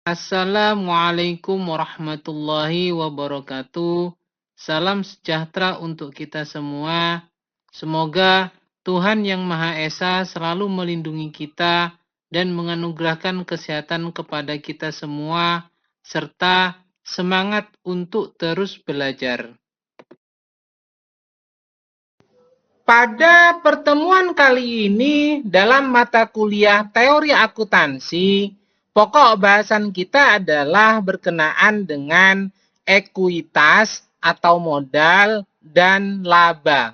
Assalamualaikum warahmatullahi wabarakatuh. Salam sejahtera untuk kita semua. Semoga Tuhan Yang Maha Esa selalu melindungi kita dan menganugerahkan kesehatan kepada kita semua, serta semangat untuk terus belajar. Pada pertemuan kali ini, dalam mata kuliah teori akuntansi, pokok bahasan kita adalah berkenaan dengan ekuitas atau modal dan laba.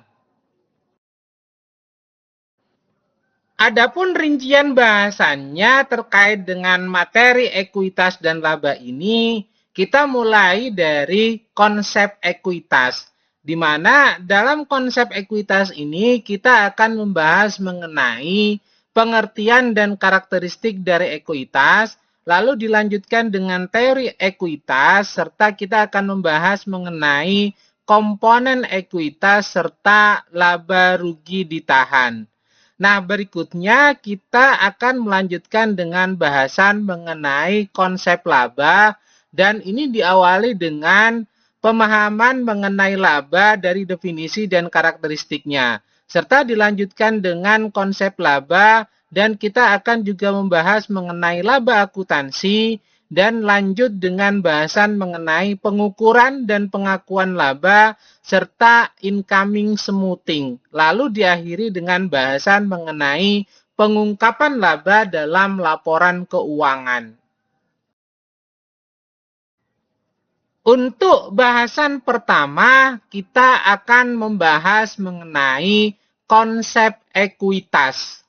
Adapun rincian bahasannya terkait dengan materi ekuitas dan laba ini, kita mulai dari konsep ekuitas. Di mana dalam konsep ekuitas ini kita akan membahas mengenai pengertian dan karakteristik dari ekuitas, lalu dilanjutkan dengan teori ekuitas, serta kita akan membahas mengenai komponen ekuitas serta laba rugi ditahan. Nah, berikutnya kita akan melanjutkan dengan bahasan mengenai konsep laba, dan ini diawali dengan pemahaman mengenai laba dari definisi dan karakteristiknya, serta dilanjutkan dengan konsep laba, dan kita akan juga membahas mengenai laba akuntansi, dan lanjut dengan bahasan mengenai pengukuran dan pengakuan laba, serta incoming smoothing. Lalu diakhiri dengan bahasan mengenai pengungkapan laba dalam laporan keuangan. Untuk bahasan pertama, kita akan membahas mengenai konsep ekuitas.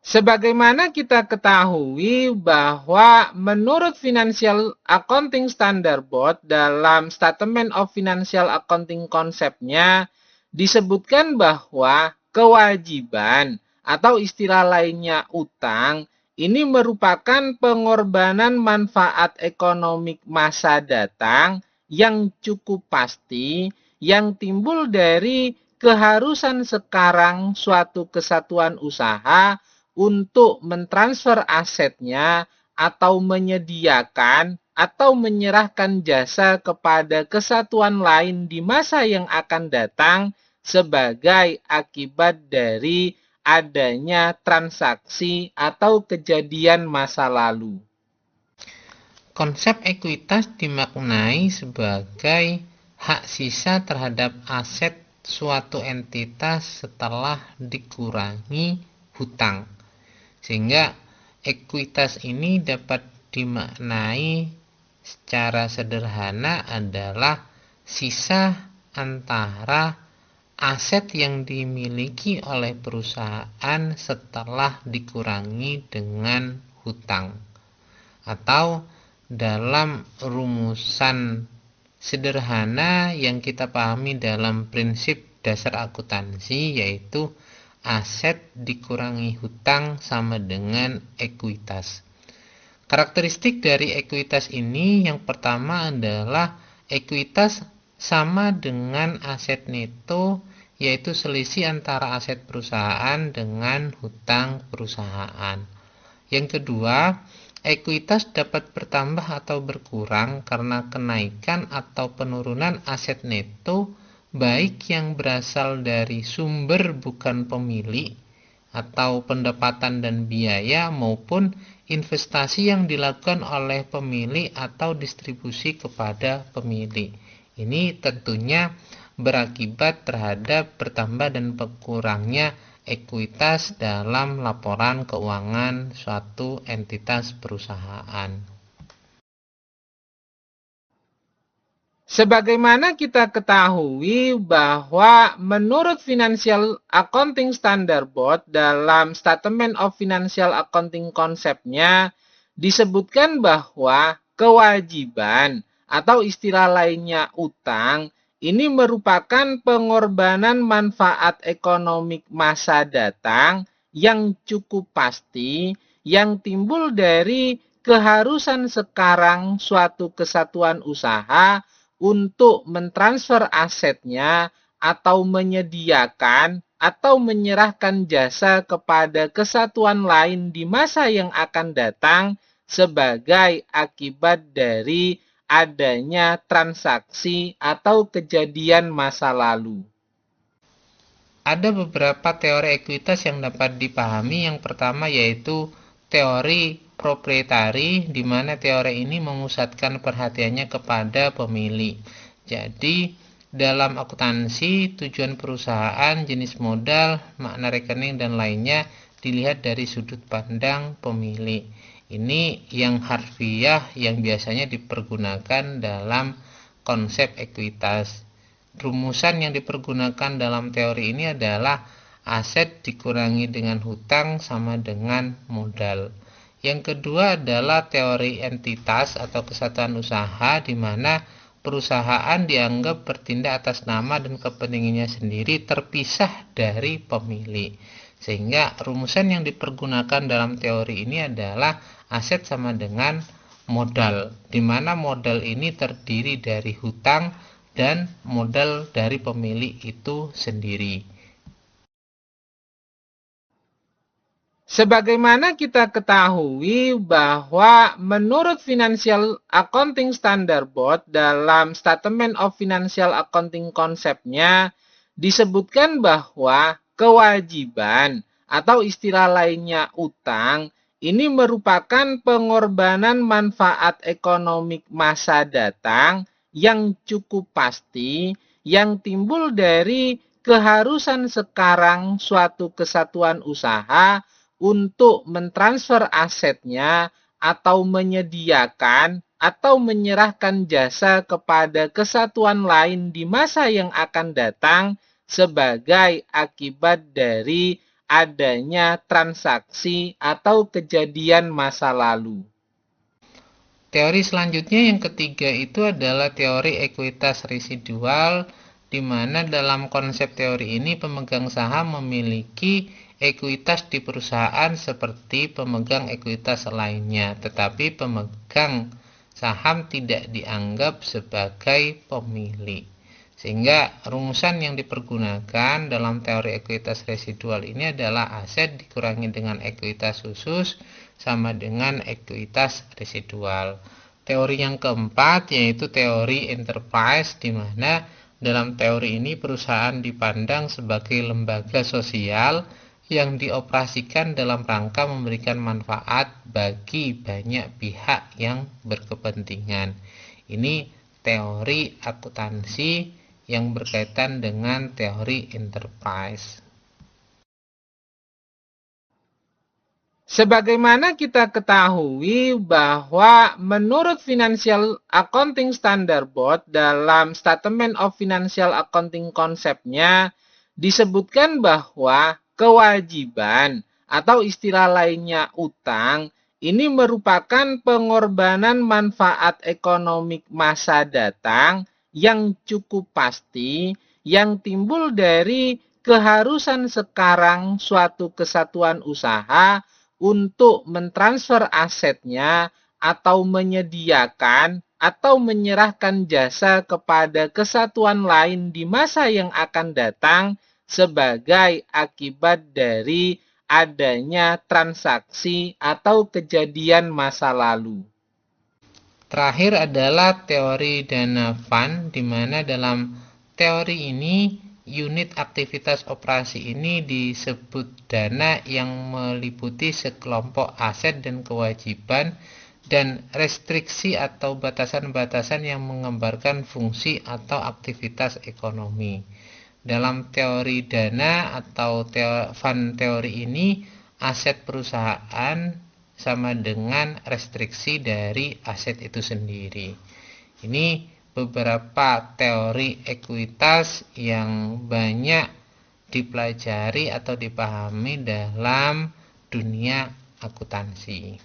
Sebagaimana kita ketahui bahwa menurut Financial Accounting Standard Board dalam Statement of Financial Accounting konsepnya disebutkan bahwa kewajiban atau istilah lainnya utang ini merupakan pengorbanan manfaat ekonomi masa datang yang cukup pasti yang timbul dari keharusan sekarang suatu kesatuan usaha untuk mentransfer asetnya atau menyediakan atau menyerahkan jasa kepada kesatuan lain di masa yang akan datang sebagai akibat dari adanya transaksi atau kejadian masa lalu. Konsep ekuitas dimaknai sebagai hak sisa terhadap aset suatu entitas setelah dikurangi hutang. Sehingga ekuitas ini dapat dimaknai secara sederhana adalah sisa antara aset yang dimiliki oleh perusahaan setelah dikurangi dengan hutang. Atau dalam rumusan sederhana yang kita pahami dalam prinsip dasar akuntansi, yaitu aset dikurangi hutang sama dengan ekuitas. Karakteristik dari ekuitas ini yang pertama adalah ekuitas sama dengan aset neto, yaitu selisih antara aset perusahaan dengan hutang perusahaan. Yang kedua, ekuitas dapat bertambah atau berkurang karena kenaikan atau penurunan aset neto, baik yang berasal dari sumber bukan pemilik atau pendapatan dan biaya maupun investasi yang dilakukan oleh pemilik atau distribusi kepada pemilik. Ini tentunya berakibat terhadap bertambah dan berkurangnya ekuitas dalam laporan keuangan suatu entitas perusahaan. Sebagaimana kita ketahui bahwa menurut Financial Accounting Standard Board dalam Statement of Financial Accounting konsepnya disebutkan bahwa kewajiban atau istilah lainnya utang ini merupakan pengorbanan manfaat ekonomi masa datang yang cukup pasti yang timbul dari keharusan sekarang suatu kesatuan usaha untuk mentransfer asetnya atau menyediakan atau menyerahkan jasa kepada kesatuan lain di masa yang akan datang sebagai akibat dari adanya transaksi atau kejadian masa lalu. Ada beberapa teori ekuitas yang dapat dipahami. Yang pertama yaitu teori proprietari, di mana teori ini memusatkan perhatiannya kepada pemilik. Jadi, dalam akuntansi, tujuan perusahaan, jenis modal, makna rekening, dan lainnya dilihat dari sudut pandang pemilik. Ini yang harfiah yang biasanya dipergunakan dalam konsep ekuitas. Rumusan yang dipergunakan dalam teori ini adalah aset dikurangi dengan hutang sama dengan modal. Yang kedua adalah teori entitas atau kesatuan usaha, di mana perusahaan dianggap bertindak atas nama dan kepentingannya sendiri terpisah dari pemilik. Sehingga rumusan yang dipergunakan dalam teori ini adalah aset sama dengan modal, di mana modal ini terdiri dari hutang dan modal dari pemilik itu sendiri. Sebagaimana kita ketahui bahwa menurut Financial Accounting Standard Board dalam Statement of Financial Accounting konsepnya disebutkan bahwa kewajiban atau istilah lainnya utang ini merupakan pengorbanan manfaat ekonomi masa datang yang cukup pasti yang timbul dari keharusan sekarang suatu kesatuan usaha untuk mentransfer asetnya atau menyediakan atau menyerahkan jasa kepada kesatuan lain di masa yang akan datang sebagai akibat dari adanya transaksi atau kejadian masa lalu. Teori selanjutnya yang ketiga itu adalah teori ekuitas residual, di mana dalam konsep teori ini pemegang saham memiliki ekuitas di perusahaan seperti pemegang ekuitas lainnya, tetapi pemegang saham tidak dianggap sebagai pemilik. Sehingga rumusan yang dipergunakan dalam teori ekuitas residual ini adalah aset dikurangi dengan ekuitas khusus sama dengan ekuitas residual. Teori yang keempat yaitu teori enterprise, di mana dalam teori ini perusahaan dipandang sebagai lembaga sosial yang dioperasikan dalam rangka memberikan manfaat bagi banyak pihak yang berkepentingan. Ini teori akuntansi yang berkaitan dengan teori enterprise. Sebagaimana kita ketahui bahwa menurut Financial Accounting Standard Board dalam Statement of Financial Accounting konsepnya disebutkan bahwa kewajiban atau istilah lainnya utang ini merupakan pengorbanan manfaat ekonomi masa datang yang cukup pasti yang timbul dari keharusan sekarang suatu kesatuan usaha untuk mentransfer asetnya atau menyediakan atau menyerahkan jasa kepada kesatuan lain di masa yang akan datang sebagai akibat dari adanya transaksi atau kejadian masa lalu. Terakhir adalah teori dana fund, di mana dalam teori ini unit aktivitas operasi ini disebut dana yang meliputi sekelompok aset dan kewajiban dan restriksi atau batasan-batasan yang menggambarkan fungsi atau aktivitas ekonomi. Dalam teori dana atau fund teori ini, aset perusahaan sama dengan restriksi dari aset itu sendiri. Ini beberapa teori ekuitas yang banyak dipelajari atau dipahami dalam dunia akuntansi.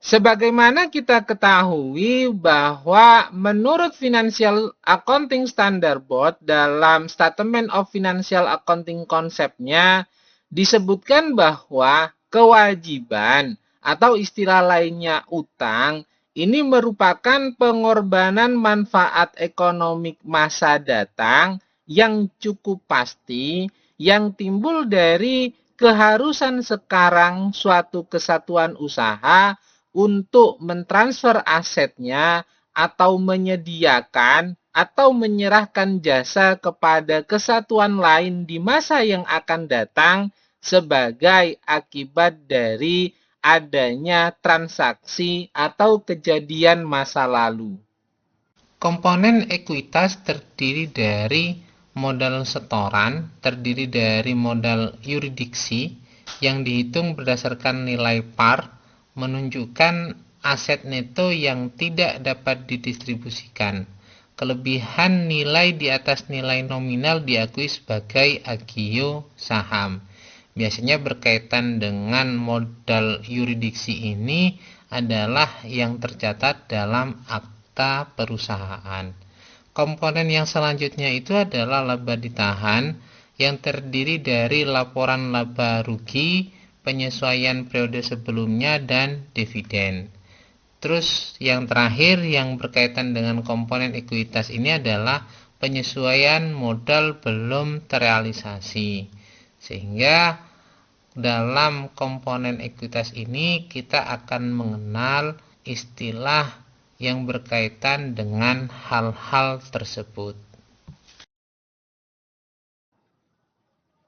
Sebagaimana kita ketahui bahwa menurut Financial Accounting Standard Board dalam Statement of Financial Accounting konsepnya disebutkan bahwa kewajiban atau istilah lainnya utang ini merupakan pengorbanan manfaat ekonomi masa datang yang cukup pasti yang timbul dari keharusan sekarang suatu kesatuan usaha untuk mentransfer asetnya atau menyediakan atau menyerahkan jasa kepada kesatuan lain di masa yang akan datang sebagai akibat dari adanya transaksi atau kejadian masa lalu. Komponen ekuitas terdiri dari modal setoran, terdiri dari modal yurisdiksi yang dihitung berdasarkan nilai par, menunjukkan aset neto yang tidak dapat didistribusikan. Kelebihan nilai di atas nilai nominal diakui sebagai agio saham. Biasanya berkaitan dengan modal yurisdiksi ini adalah yang tercatat dalam akta perusahaan. Komponen yang selanjutnya itu adalah laba ditahan yang terdiri dari laporan laba rugi, penyesuaian periode sebelumnya, dan dividen. Terus yang terakhir yang berkaitan dengan komponen ekuitas ini adalah penyesuaian modal belum terrealisasi. Sehingga dalam komponen ekuitas ini kita akan mengenal istilah yang berkaitan dengan hal-hal tersebut.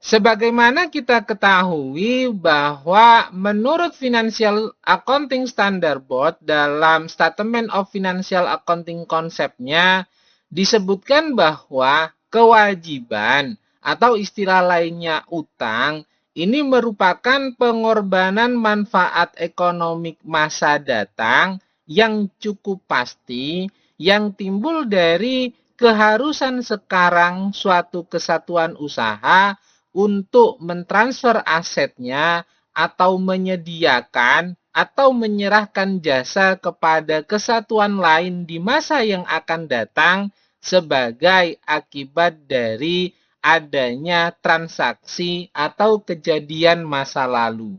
Sebagaimana kita ketahui bahwa menurut Financial Accounting Standard Board dalam Statement of Financial Accounting konsepnya disebutkan bahwa kewajiban atau istilah lainnya utang ini merupakan pengorbanan manfaat ekonomi masa datang yang cukup pasti yang timbul dari keharusan sekarang suatu kesatuan usaha untuk mentransfer asetnya atau menyediakan atau menyerahkan jasa kepada kesatuan lain di masa yang akan datang sebagai akibat dari adanya transaksi atau kejadian masa lalu.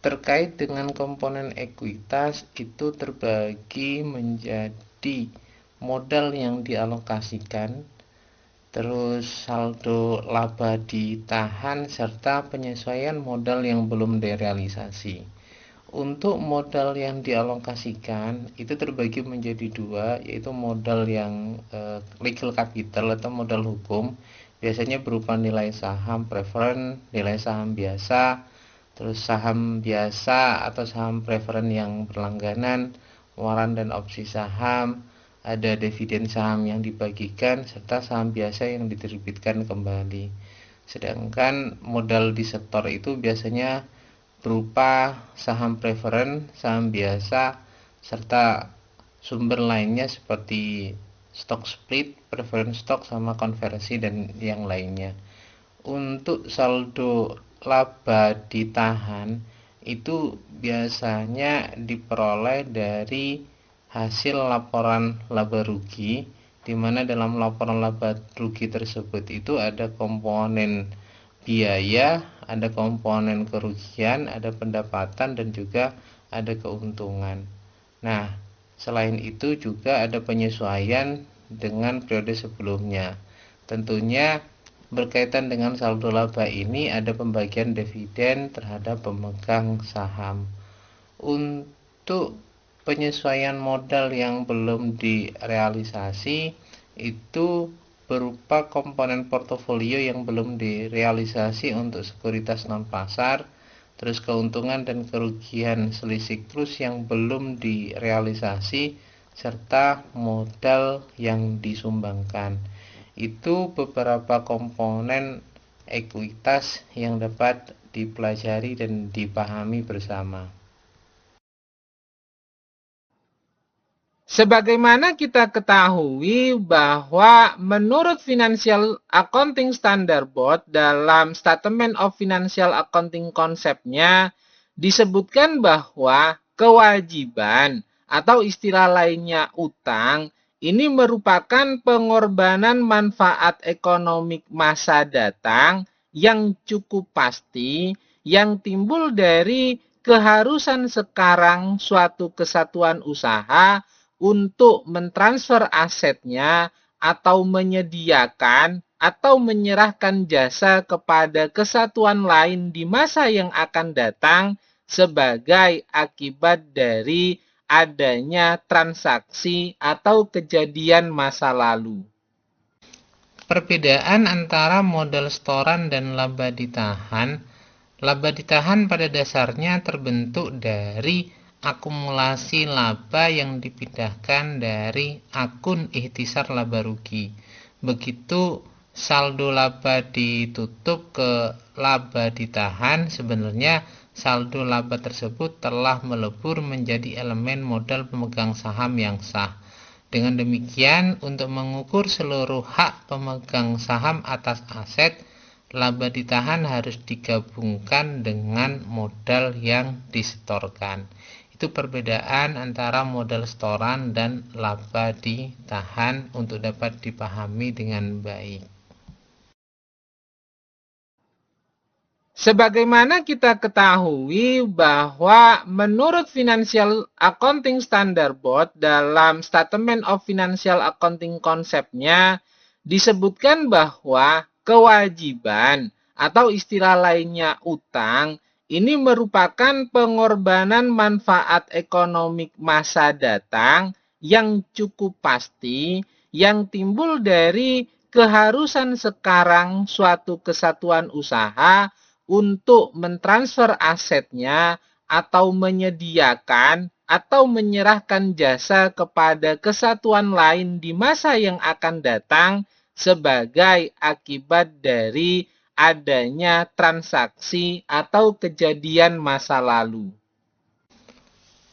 Terkait dengan komponen ekuitas itu terbagi menjadi modal yang dialokasikan, terus saldo laba ditahan, serta penyesuaian modal yang belum direalisasi. Untuk modal yang dialokasikan itu terbagi menjadi dua, yaitu modal yang legal capital atau modal hukum, biasanya berupa nilai saham preferen, nilai saham biasa, terus saham biasa atau saham preferen yang berlangganan, waran dan opsi saham, ada dividen saham yang dibagikan, serta saham biasa yang diterbitkan kembali. Sedangkan modal di setor itu biasanya berupa saham preferen, saham biasa, serta sumber lainnya seperti stock split, preference stock, sama konversi dan yang lainnya. Untuk saldo laba ditahan itu biasanya diperoleh dari hasil laporan laba rugi, di mana dalam laporan laba rugi tersebut itu ada komponen biaya, ada komponen kerugian, ada pendapatan, dan juga ada keuntungan. Nah, selain itu juga ada penyesuaian dengan periode sebelumnya. Tentunya berkaitan dengan saldo laba ini ada pembagian dividen terhadap pemegang saham. Untuk penyesuaian modal yang belum direalisasi itu berupa komponen portofolio yang belum direalisasi untuk sekuritas non pasar, terus keuntungan dan kerugian selisih kurs yang belum direalisasi, serta modal yang disumbangkan. Itu beberapa komponen ekuitas yang dapat dipelajari dan dipahami bersama. Sebagaimana kita ketahui bahwa menurut Financial Accounting Standard Board dalam Statement of Financial Accounting konsepnya disebutkan bahwa kewajiban atau istilah lainnya utang ini merupakan pengorbanan manfaat ekonomi masa datang yang cukup pasti yang timbul dari keharusan sekarang suatu kesatuan usaha untuk mentransfer asetnya atau menyediakan atau menyerahkan jasa kepada kesatuan lain di masa yang akan datang sebagai akibat dari adanya transaksi atau kejadian masa lalu. Perbedaan antara modal setoran dan laba ditahan. Laba ditahan pada dasarnya terbentuk dari akumulasi laba yang dipindahkan dari akun ikhtisar laba rugi. Begitu saldo laba ditutup ke laba ditahan, sebenarnya saldo laba tersebut telah melebur menjadi elemen modal pemegang saham yang sah. Dengan demikian, untuk mengukur seluruh hak pemegang saham atas aset, laba ditahan harus digabungkan dengan modal yang disetorkan. Itu perbedaan antara modal setoran dan laba ditahan untuk dapat dipahami dengan baik. Sebagaimana kita ketahui bahwa menurut Financial Accounting Standard Board dalam Statement of Financial Accounting konsepnya disebutkan bahwa kewajiban atau istilah lainnya utang ini merupakan pengorbanan manfaat ekonomi masa datang yang cukup pasti yang timbul dari keharusan sekarang suatu kesatuan usaha untuk mentransfer asetnya atau menyediakan atau menyerahkan jasa kepada kesatuan lain di masa yang akan datang sebagai akibat dari adanya transaksi atau kejadian masa lalu.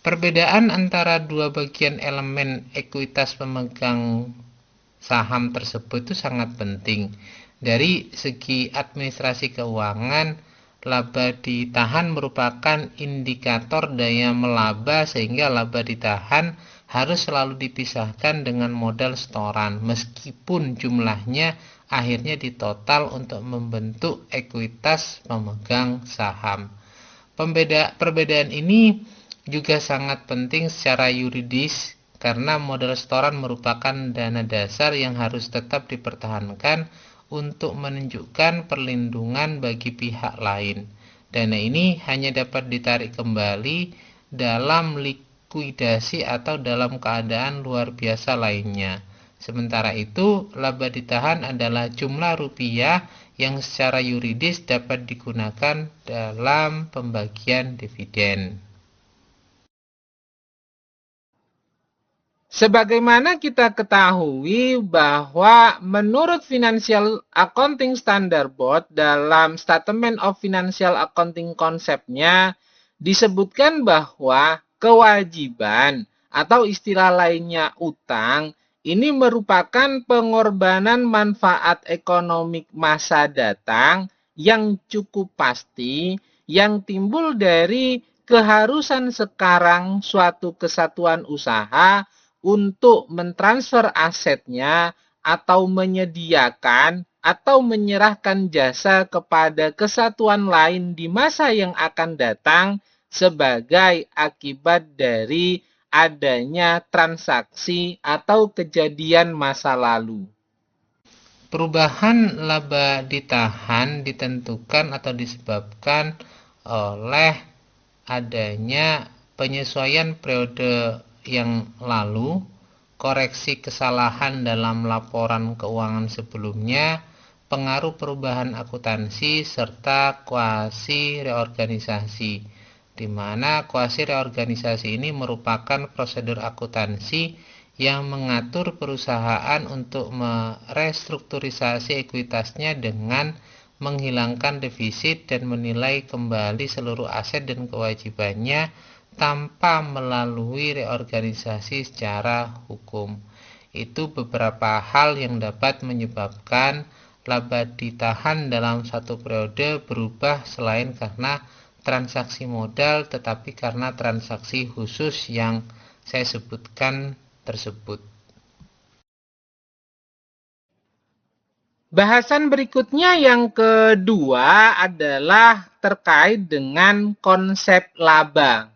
Perbedaan antara dua bagian elemen ekuitas pemegang saham tersebut itu sangat penting. Dari segi administrasi keuangan, laba ditahan merupakan indikator daya melaba sehingga laba ditahan harus selalu dipisahkan dengan modal setoran meskipun jumlahnya akhirnya ditotal untuk membentuk ekuitas pemegang saham. Perbedaan ini juga sangat penting secara yuridis karena modal setoran merupakan dana dasar yang harus tetap dipertahankan untuk menunjukkan perlindungan bagi pihak lain. Dana ini hanya dapat ditarik kembali dalam likuidasi atau dalam keadaan luar biasa lainnya. Sementara itu, laba ditahan adalah jumlah rupiah yang secara yuridis dapat digunakan dalam pembagian dividen. Sebagaimana kita ketahui bahwa menurut Financial Accounting Standard Board dalam Statement of Financial Accounting konsepnya disebutkan bahwa kewajiban atau istilah lainnya utang ini merupakan pengorbanan manfaat ekonomi masa datang yang cukup pasti yang timbul dari keharusan sekarang suatu kesatuan usaha untuk mentransfer asetnya atau menyediakan atau menyerahkan jasa kepada kesatuan lain di masa yang akan datang sebagai akibat dari adanya transaksi atau kejadian masa lalu. Perubahan laba ditahan ditentukan atau disebabkan oleh adanya penyesuaian periode yang lalu, koreksi kesalahan dalam laporan keuangan sebelumnya, pengaruh perubahan akuntansi, serta kuasi reorganisasi, di mana kuasi reorganisasi ini merupakan prosedur akuntansi yang mengatur perusahaan untuk merestrukturisasi ekuitasnya dengan menghilangkan defisit dan menilai kembali seluruh aset dan kewajibannya tanpa melalui reorganisasi secara hukum. Itu beberapa hal yang dapat menyebabkan laba ditahan dalam satu periode berubah selain karena transaksi modal tetapi karena transaksi khusus yang saya sebutkan tersebut. Bahasan berikutnya yang kedua adalah terkait dengan konsep laba.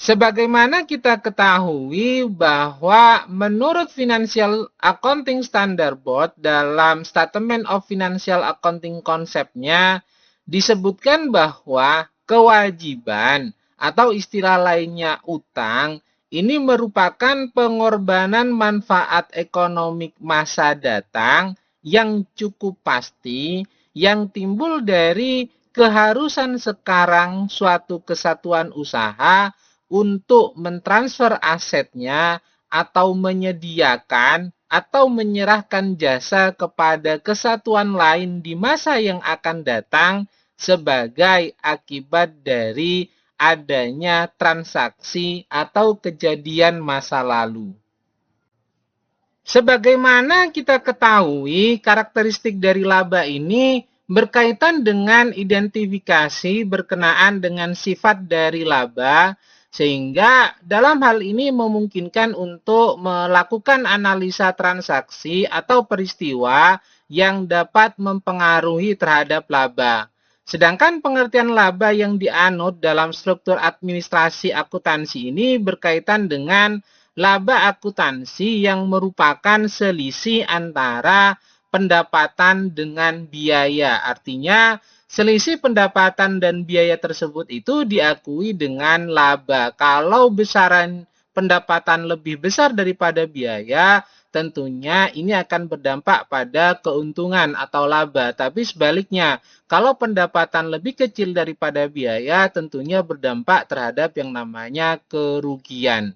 Sebagaimana kita ketahui bahwa menurut Financial Accounting Standard Board dalam Statement of Financial Accounting konsepnya disebutkan bahwa kewajiban atau istilah lainnya utang ini merupakan pengorbanan manfaat ekonomi masa datang yang cukup pasti yang timbul dari keharusan sekarang suatu kesatuan usaha untuk mentransfer asetnya atau menyediakan atau menyerahkan jasa kepada kesatuan lain di masa yang akan datang sebagai akibat dari adanya transaksi atau kejadian masa lalu. Sebagaimana kita ketahui, karakteristik dari laba ini berkaitan dengan identifikasi berkenaan dengan sifat dari laba, sehingga dalam hal ini memungkinkan untuk melakukan analisa transaksi atau peristiwa yang dapat mempengaruhi terhadap laba. Sedangkan pengertian laba yang dianut dalam struktur administrasi akuntansi ini berkaitan dengan laba akuntansi yang merupakan selisih antara pendapatan dengan biaya. Artinya, selisih pendapatan dan biaya tersebut itu diakui dengan laba. Kalau besaran pendapatan lebih besar daripada biaya, tentunya ini akan berdampak pada keuntungan atau laba. Tapi sebaliknya, kalau pendapatan lebih kecil daripada biaya, tentunya berdampak terhadap yang namanya kerugian.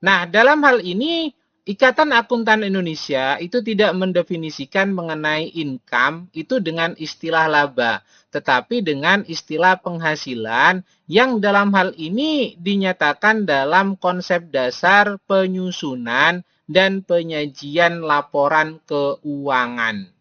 Nah, dalam hal ini, Ikatan Akuntan Indonesia itu tidak mendefinisikan mengenai income itu dengan istilah laba, tetapi dengan istilah penghasilan yang dalam hal ini dinyatakan dalam konsep dasar penyusunan dan penyajian laporan keuangan.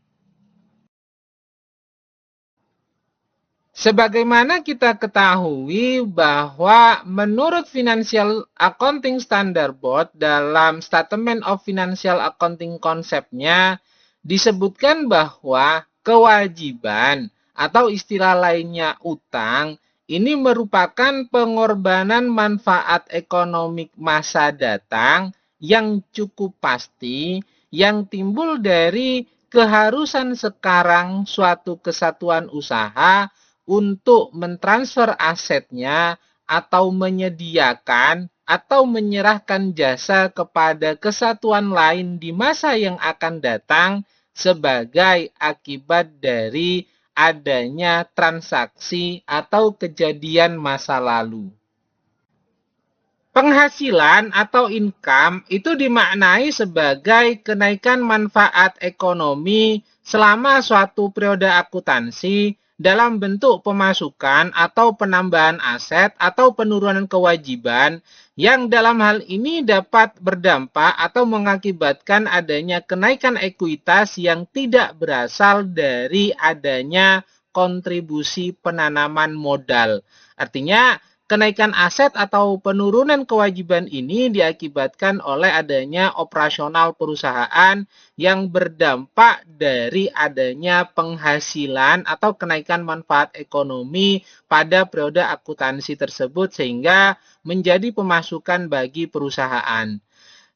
Sebagaimana kita ketahui bahwa menurut Financial Accounting Standard Board dalam Statement of Financial Accounting konsepnya disebutkan bahwa kewajiban atau istilah lainnya utang ini merupakan pengorbanan manfaat ekonomi masa datang yang cukup pasti yang timbul dari keharusan sekarang suatu kesatuan usaha untuk mentransfer asetnya atau menyediakan atau menyerahkan jasa kepada kesatuan lain di masa yang akan datang sebagai akibat dari adanya transaksi atau kejadian masa lalu. Penghasilan atau income itu dimaknai sebagai kenaikan manfaat ekonomi selama suatu periode akuntansi dalam bentuk pemasukan atau penambahan aset atau penurunan kewajiban yang dalam hal ini dapat berdampak atau mengakibatkan adanya kenaikan ekuitas yang tidak berasal dari adanya kontribusi penanaman modal. Artinya, kenaikan aset atau penurunan kewajiban ini diakibatkan oleh adanya operasional perusahaan yang berdampak dari adanya penghasilan atau kenaikan manfaat ekonomi pada periode akuntansi tersebut sehingga menjadi pemasukan bagi perusahaan.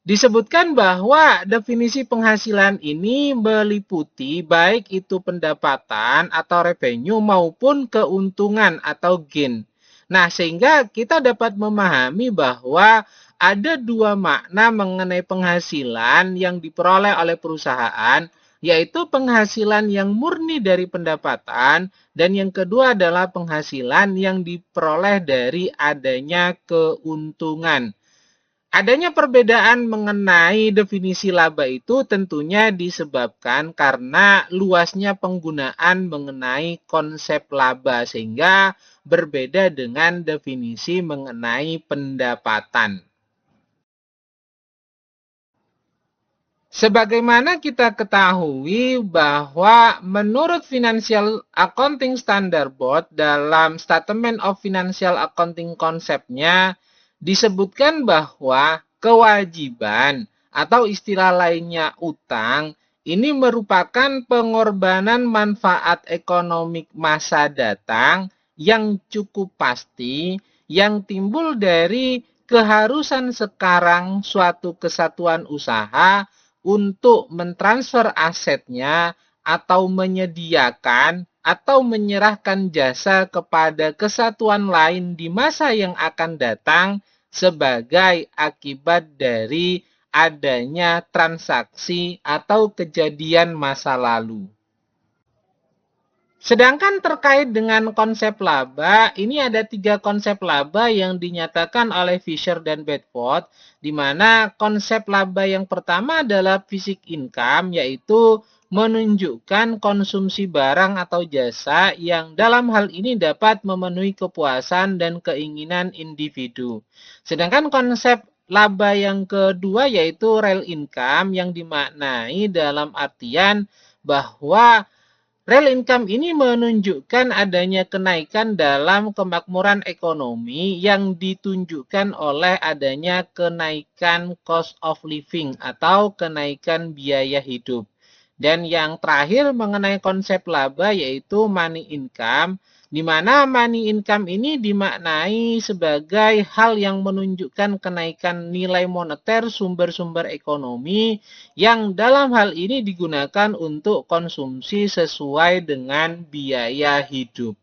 Disebutkan bahwa definisi penghasilan ini meliputi baik itu pendapatan atau revenue maupun keuntungan atau gain. Nah, sehingga kita dapat memahami bahwa ada dua makna mengenai penghasilan yang diperoleh oleh perusahaan, yaitu penghasilan yang murni dari pendapatan, dan yang kedua adalah penghasilan yang diperoleh dari adanya keuntungan. Adanya perbedaan mengenai definisi laba itu tentunya disebabkan karena luasnya penggunaan mengenai konsep laba sehingga berbeda dengan definisi mengenai pendapatan. Sebagaimana kita ketahui bahwa menurut Financial Accounting Standard Board dalam Statement of Financial Accounting konsepnya disebutkan bahwa kewajiban atau istilah lainnya utang ini merupakan pengorbanan manfaat ekonomi masa datang yang cukup pasti yang timbul dari keharusan sekarang suatu kesatuan usaha untuk mentransfer asetnya atau menyediakan atau menyerahkan jasa kepada kesatuan lain di masa yang akan datang sebagai akibat dari adanya transaksi atau kejadian masa lalu. Sedangkan terkait dengan konsep laba, ini ada 3 konsep laba yang dinyatakan oleh Fisher dan Bedford, di mana konsep laba yang pertama adalah basic income, yaitu menunjukkan konsumsi barang atau jasa yang dalam hal ini dapat memenuhi kepuasan dan keinginan individu. Sedangkan konsep laba yang kedua yaitu real income yang dimaknai dalam artian bahwa real income ini menunjukkan adanya kenaikan dalam kemakmuran ekonomi yang ditunjukkan oleh adanya kenaikan cost of living atau kenaikan biaya hidup. Dan yang terakhir mengenai konsep laba yaitu money income, di mana money income ini dimaknai sebagai hal yang menunjukkan kenaikan nilai moneter sumber-sumber ekonomi yang dalam hal ini digunakan untuk konsumsi sesuai dengan biaya hidup.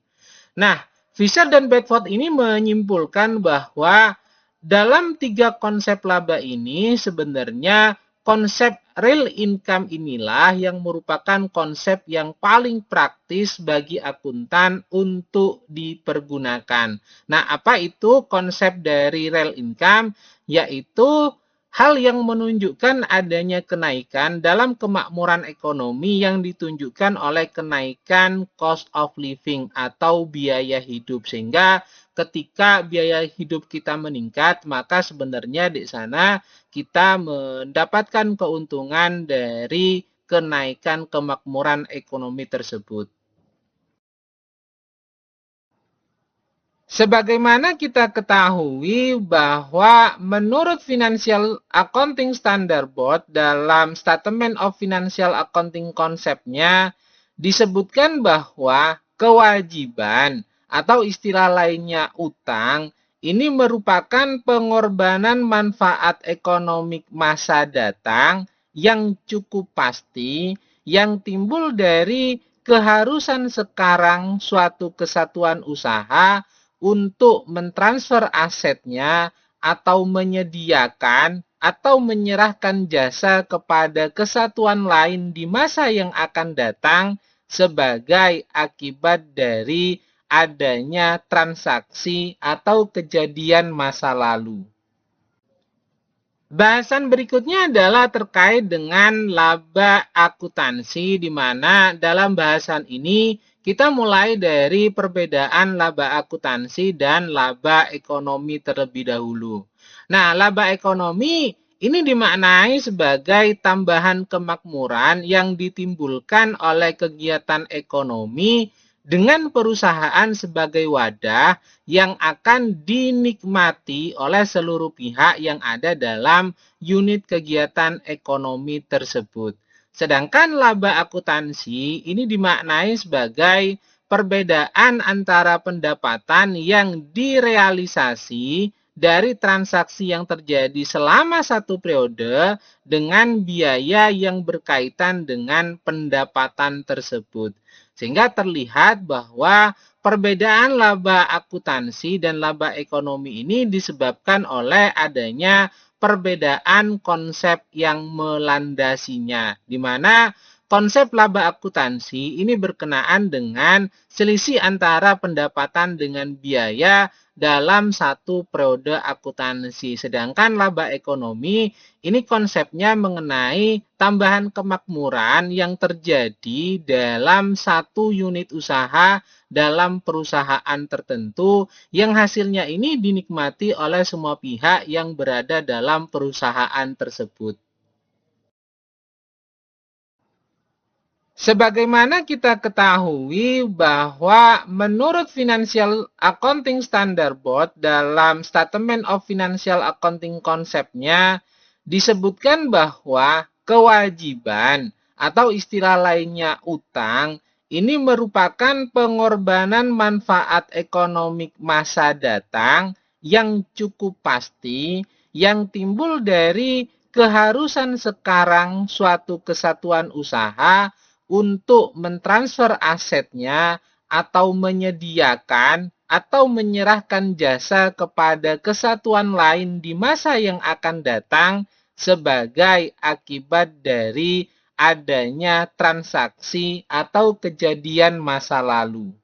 Nah, Fisher dan Bedford ini menyimpulkan bahwa dalam 3 konsep laba ini sebenarnya konsep real income inilah yang merupakan konsep yang paling praktis bagi akuntan untuk dipergunakan. Nah, apa itu konsep dari real income? Yaitu hal yang menunjukkan adanya kenaikan dalam kemakmuran ekonomi yang ditunjukkan oleh kenaikan cost of living atau biaya hidup. Sehingga ketika biaya hidup kita meningkat, maka sebenarnya di sana kita mendapatkan keuntungan dari kenaikan kemakmuran ekonomi tersebut. Sebagaimana kita ketahui bahwa menurut Financial Accounting Standard Board dalam Statement of Financial Accounting konsepnya disebutkan bahwa kewajiban atau istilah lainnya utang ini merupakan pengorbanan manfaat ekonomi masa datang yang cukup pasti yang timbul dari keharusan sekarang suatu kesatuan usaha untuk mentransfer asetnya atau menyediakan atau menyerahkan jasa kepada kesatuan lain di masa yang akan datang sebagai akibat dari adanya transaksi atau kejadian masa lalu. Bahasan berikutnya adalah terkait dengan laba akuntansi, di mana dalam bahasan ini kita mulai dari perbedaan laba akuntansi dan laba ekonomi terlebih dahulu. Nah, laba ekonomi ini dimaknai sebagai tambahan kemakmuran yang ditimbulkan oleh kegiatan ekonomi dengan perusahaan sebagai wadah yang akan dinikmati oleh seluruh pihak yang ada dalam unit kegiatan ekonomi tersebut. Sedangkan laba akuntansi ini dimaknai sebagai perbedaan antara pendapatan yang direalisasi dari transaksi yang terjadi selama satu periode dengan biaya yang berkaitan dengan pendapatan tersebut. Sehingga terlihat bahwa perbedaan laba akuntansi dan laba ekonomi ini disebabkan oleh adanya perbedaan konsep yang melandasinya, di mana konsep laba akuntansi ini berkenaan dengan selisih antara pendapatan dengan biaya dalam satu periode akuntansi. Sedangkan laba ekonomi ini konsepnya mengenai tambahan kemakmuran yang terjadi dalam satu unit usaha dalam perusahaan tertentu yang hasilnya ini dinikmati oleh semua pihak yang berada dalam perusahaan tersebut. Sebagaimana kita ketahui bahwa menurut Financial Accounting Standard Board dalam Statement of Financial Accounting konsepnya disebutkan bahwa kewajiban atau istilah lainnya utang ini merupakan pengorbanan manfaat ekonomi masa datang yang cukup pasti yang timbul dari keharusan sekarang suatu kesatuan usaha untuk mentransfer asetnya atau menyediakan atau menyerahkan jasa kepada kesatuan lain di masa yang akan datang sebagai akibat dari adanya transaksi atau kejadian masa lalu.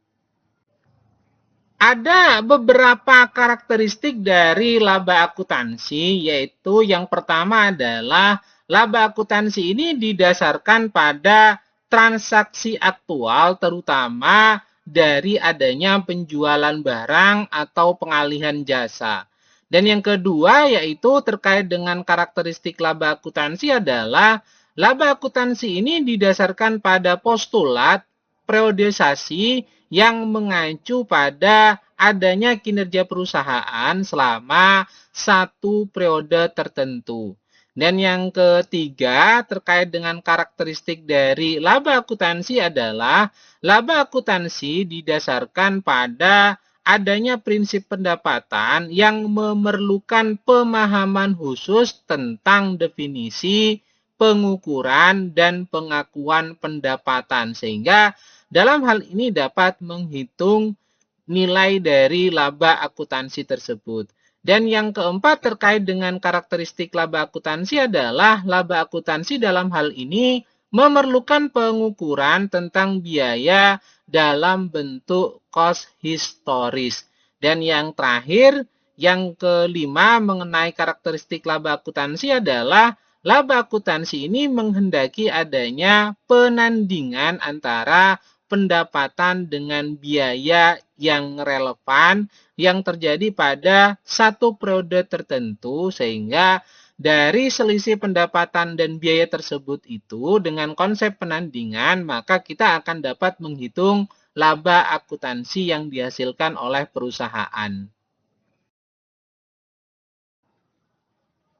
Ada beberapa karakteristik dari laba akuntansi, yaitu yang pertama adalah laba akuntansi ini didasarkan pada transaksi aktual, terutama dari adanya penjualan barang atau pengalihan jasa. Dan yang kedua yaitu terkait dengan karakteristik laba akuntansi adalah laba akuntansi ini didasarkan pada postulat periodisasi yang mengacu pada adanya kinerja perusahaan selama satu periode tertentu. Dan yang ketiga terkait dengan karakteristik dari laba akuntansi adalah laba akuntansi didasarkan pada adanya prinsip pendapatan yang memerlukan pemahaman khusus tentang definisi, pengukuran, dan pengakuan pendapatan, sehingga dalam hal ini dapat menghitung nilai dari laba akuntansi tersebut. Dan yang keempat terkait dengan karakteristik laba akuntansi adalah laba akuntansi dalam hal ini memerlukan pengukuran tentang biaya dalam bentuk cost historis. Dan yang terakhir, yang kelima mengenai karakteristik laba akuntansi adalah laba akuntansi ini menghendaki adanya penandingan antara pendapatan dengan biaya yang relevan yang terjadi pada satu periode tertentu, sehingga dari selisih pendapatan dan biaya tersebut itu dengan konsep penandingan maka kita akan dapat menghitung laba akuntansi yang dihasilkan oleh perusahaan.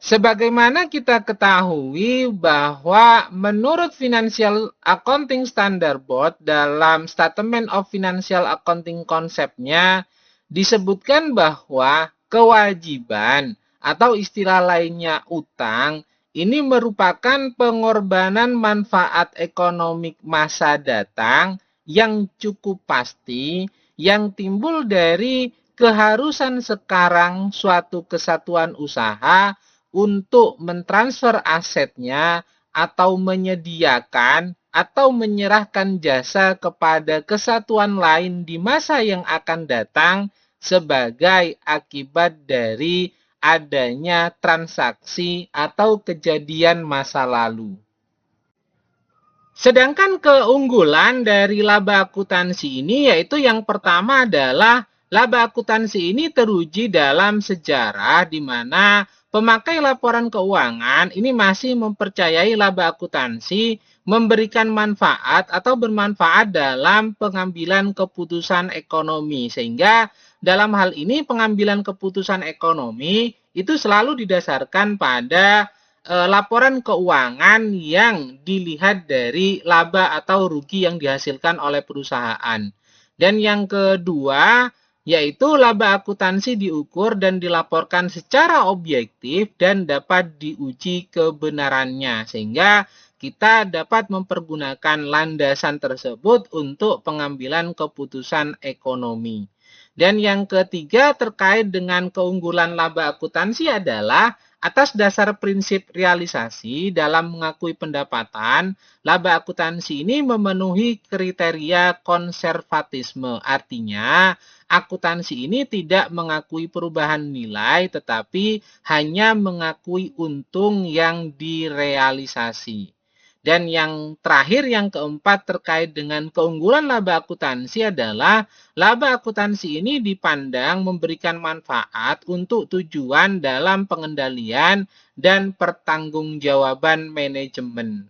Sebagaimana kita ketahui bahwa menurut Financial Accounting Standard Board dalam Statement of Financial Accounting konsepnya disebutkan bahwa kewajiban atau istilah lainnya utang ini merupakan pengorbanan manfaat ekonomi masa datang yang cukup pasti yang timbul dari keharusan sekarang suatu kesatuan usaha untuk mentransfer asetnya atau menyediakan atau menyerahkan jasa kepada kesatuan lain di masa yang akan datang sebagai akibat dari adanya transaksi atau kejadian masa lalu. Sedangkan keunggulan dari laba akuntansi ini yaitu yang pertama adalah laba akuntansi ini teruji dalam sejarah di mana pemakai laporan keuangan ini masih mempercayai laba akuntansi memberikan manfaat atau bermanfaat dalam pengambilan keputusan ekonomi. Sehingga dalam hal ini pengambilan keputusan ekonomi itu selalu didasarkan pada laporan keuangan yang dilihat dari laba atau rugi yang dihasilkan oleh perusahaan. Dan yang kedua yaitu laba akuntansi diukur dan dilaporkan secara objektif dan dapat diuji kebenarannya, sehingga kita dapat mempergunakan landasan tersebut untuk pengambilan keputusan ekonomi. Dan yang ketiga terkait dengan keunggulan laba akuntansi adalah atas dasar prinsip realisasi dalam mengakui pendapatan, laba akuntansi ini memenuhi kriteria konservatisme. Artinya, akuntansi ini tidak mengakui perubahan nilai, tetapi hanya mengakui untung yang direalisasi. Dan yang terakhir, yang keempat terkait dengan keunggulan laba akuntansi adalah laba akuntansi ini dipandang memberikan manfaat untuk tujuan dalam pengendalian dan pertanggungjawaban manajemen.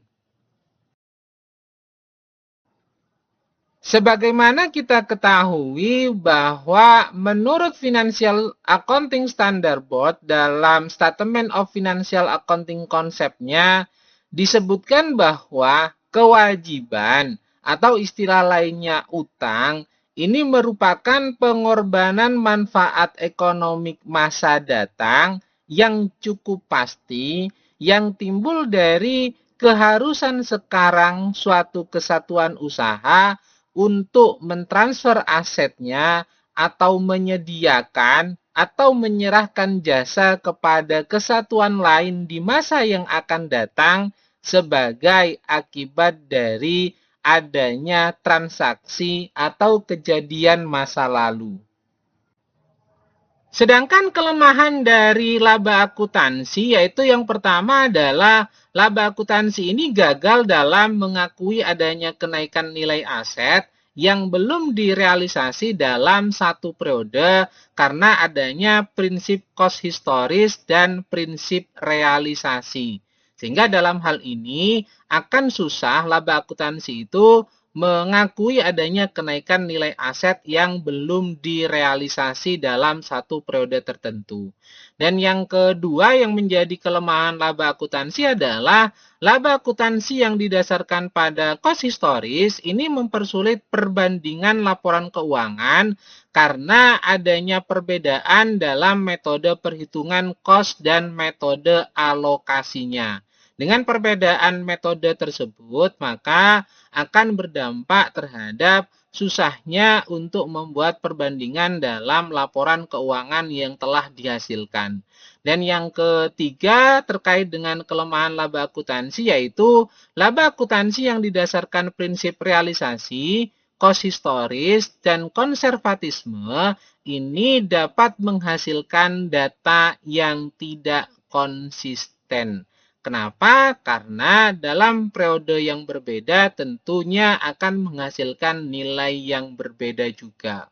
Sebagaimana kita ketahui bahwa menurut Financial Accounting Standard Board dalam Statement of Financial Accounting konsepnya disebutkan bahwa kewajiban atau istilah lainnya utang ini merupakan pengorbanan manfaat ekonomi masa datang yang cukup pasti, yang timbul dari keharusan sekarang suatu kesatuan usaha untuk mentransfer asetnya atau menyediakan atau menyerahkan jasa kepada kesatuan lain di masa yang akan datang sebagai akibat dari adanya transaksi atau kejadian masa lalu. Sedangkan kelemahan dari laba akuntansi yaitu yang pertama adalah laba akuntansi ini gagal dalam mengakui adanya kenaikan nilai aset yang belum direalisasi dalam satu periode karena adanya prinsip cost historis dan prinsip realisasi. Sehingga dalam hal ini akan susah laba akuntansi itu mengakui adanya kenaikan nilai aset yang belum direalisasi dalam satu periode tertentu. Dan yang kedua yang menjadi kelemahan laba akuntansi adalah laba akuntansi yang didasarkan pada cost historis ini mempersulit perbandingan laporan keuangan karena adanya perbedaan dalam metode perhitungan cost dan metode alokasinya. Dengan perbedaan metode tersebut, maka akan berdampak terhadap susahnya untuk membuat perbandingan dalam laporan keuangan yang telah dihasilkan. Dan yang ketiga terkait dengan kelemahan laba akuntansi yaitu laba akuntansi yang didasarkan prinsip realisasi, cost historis, dan konservatisme ini dapat menghasilkan data yang tidak konsisten. Kenapa? Karena dalam periode yang berbeda tentunya akan menghasilkan nilai yang berbeda juga.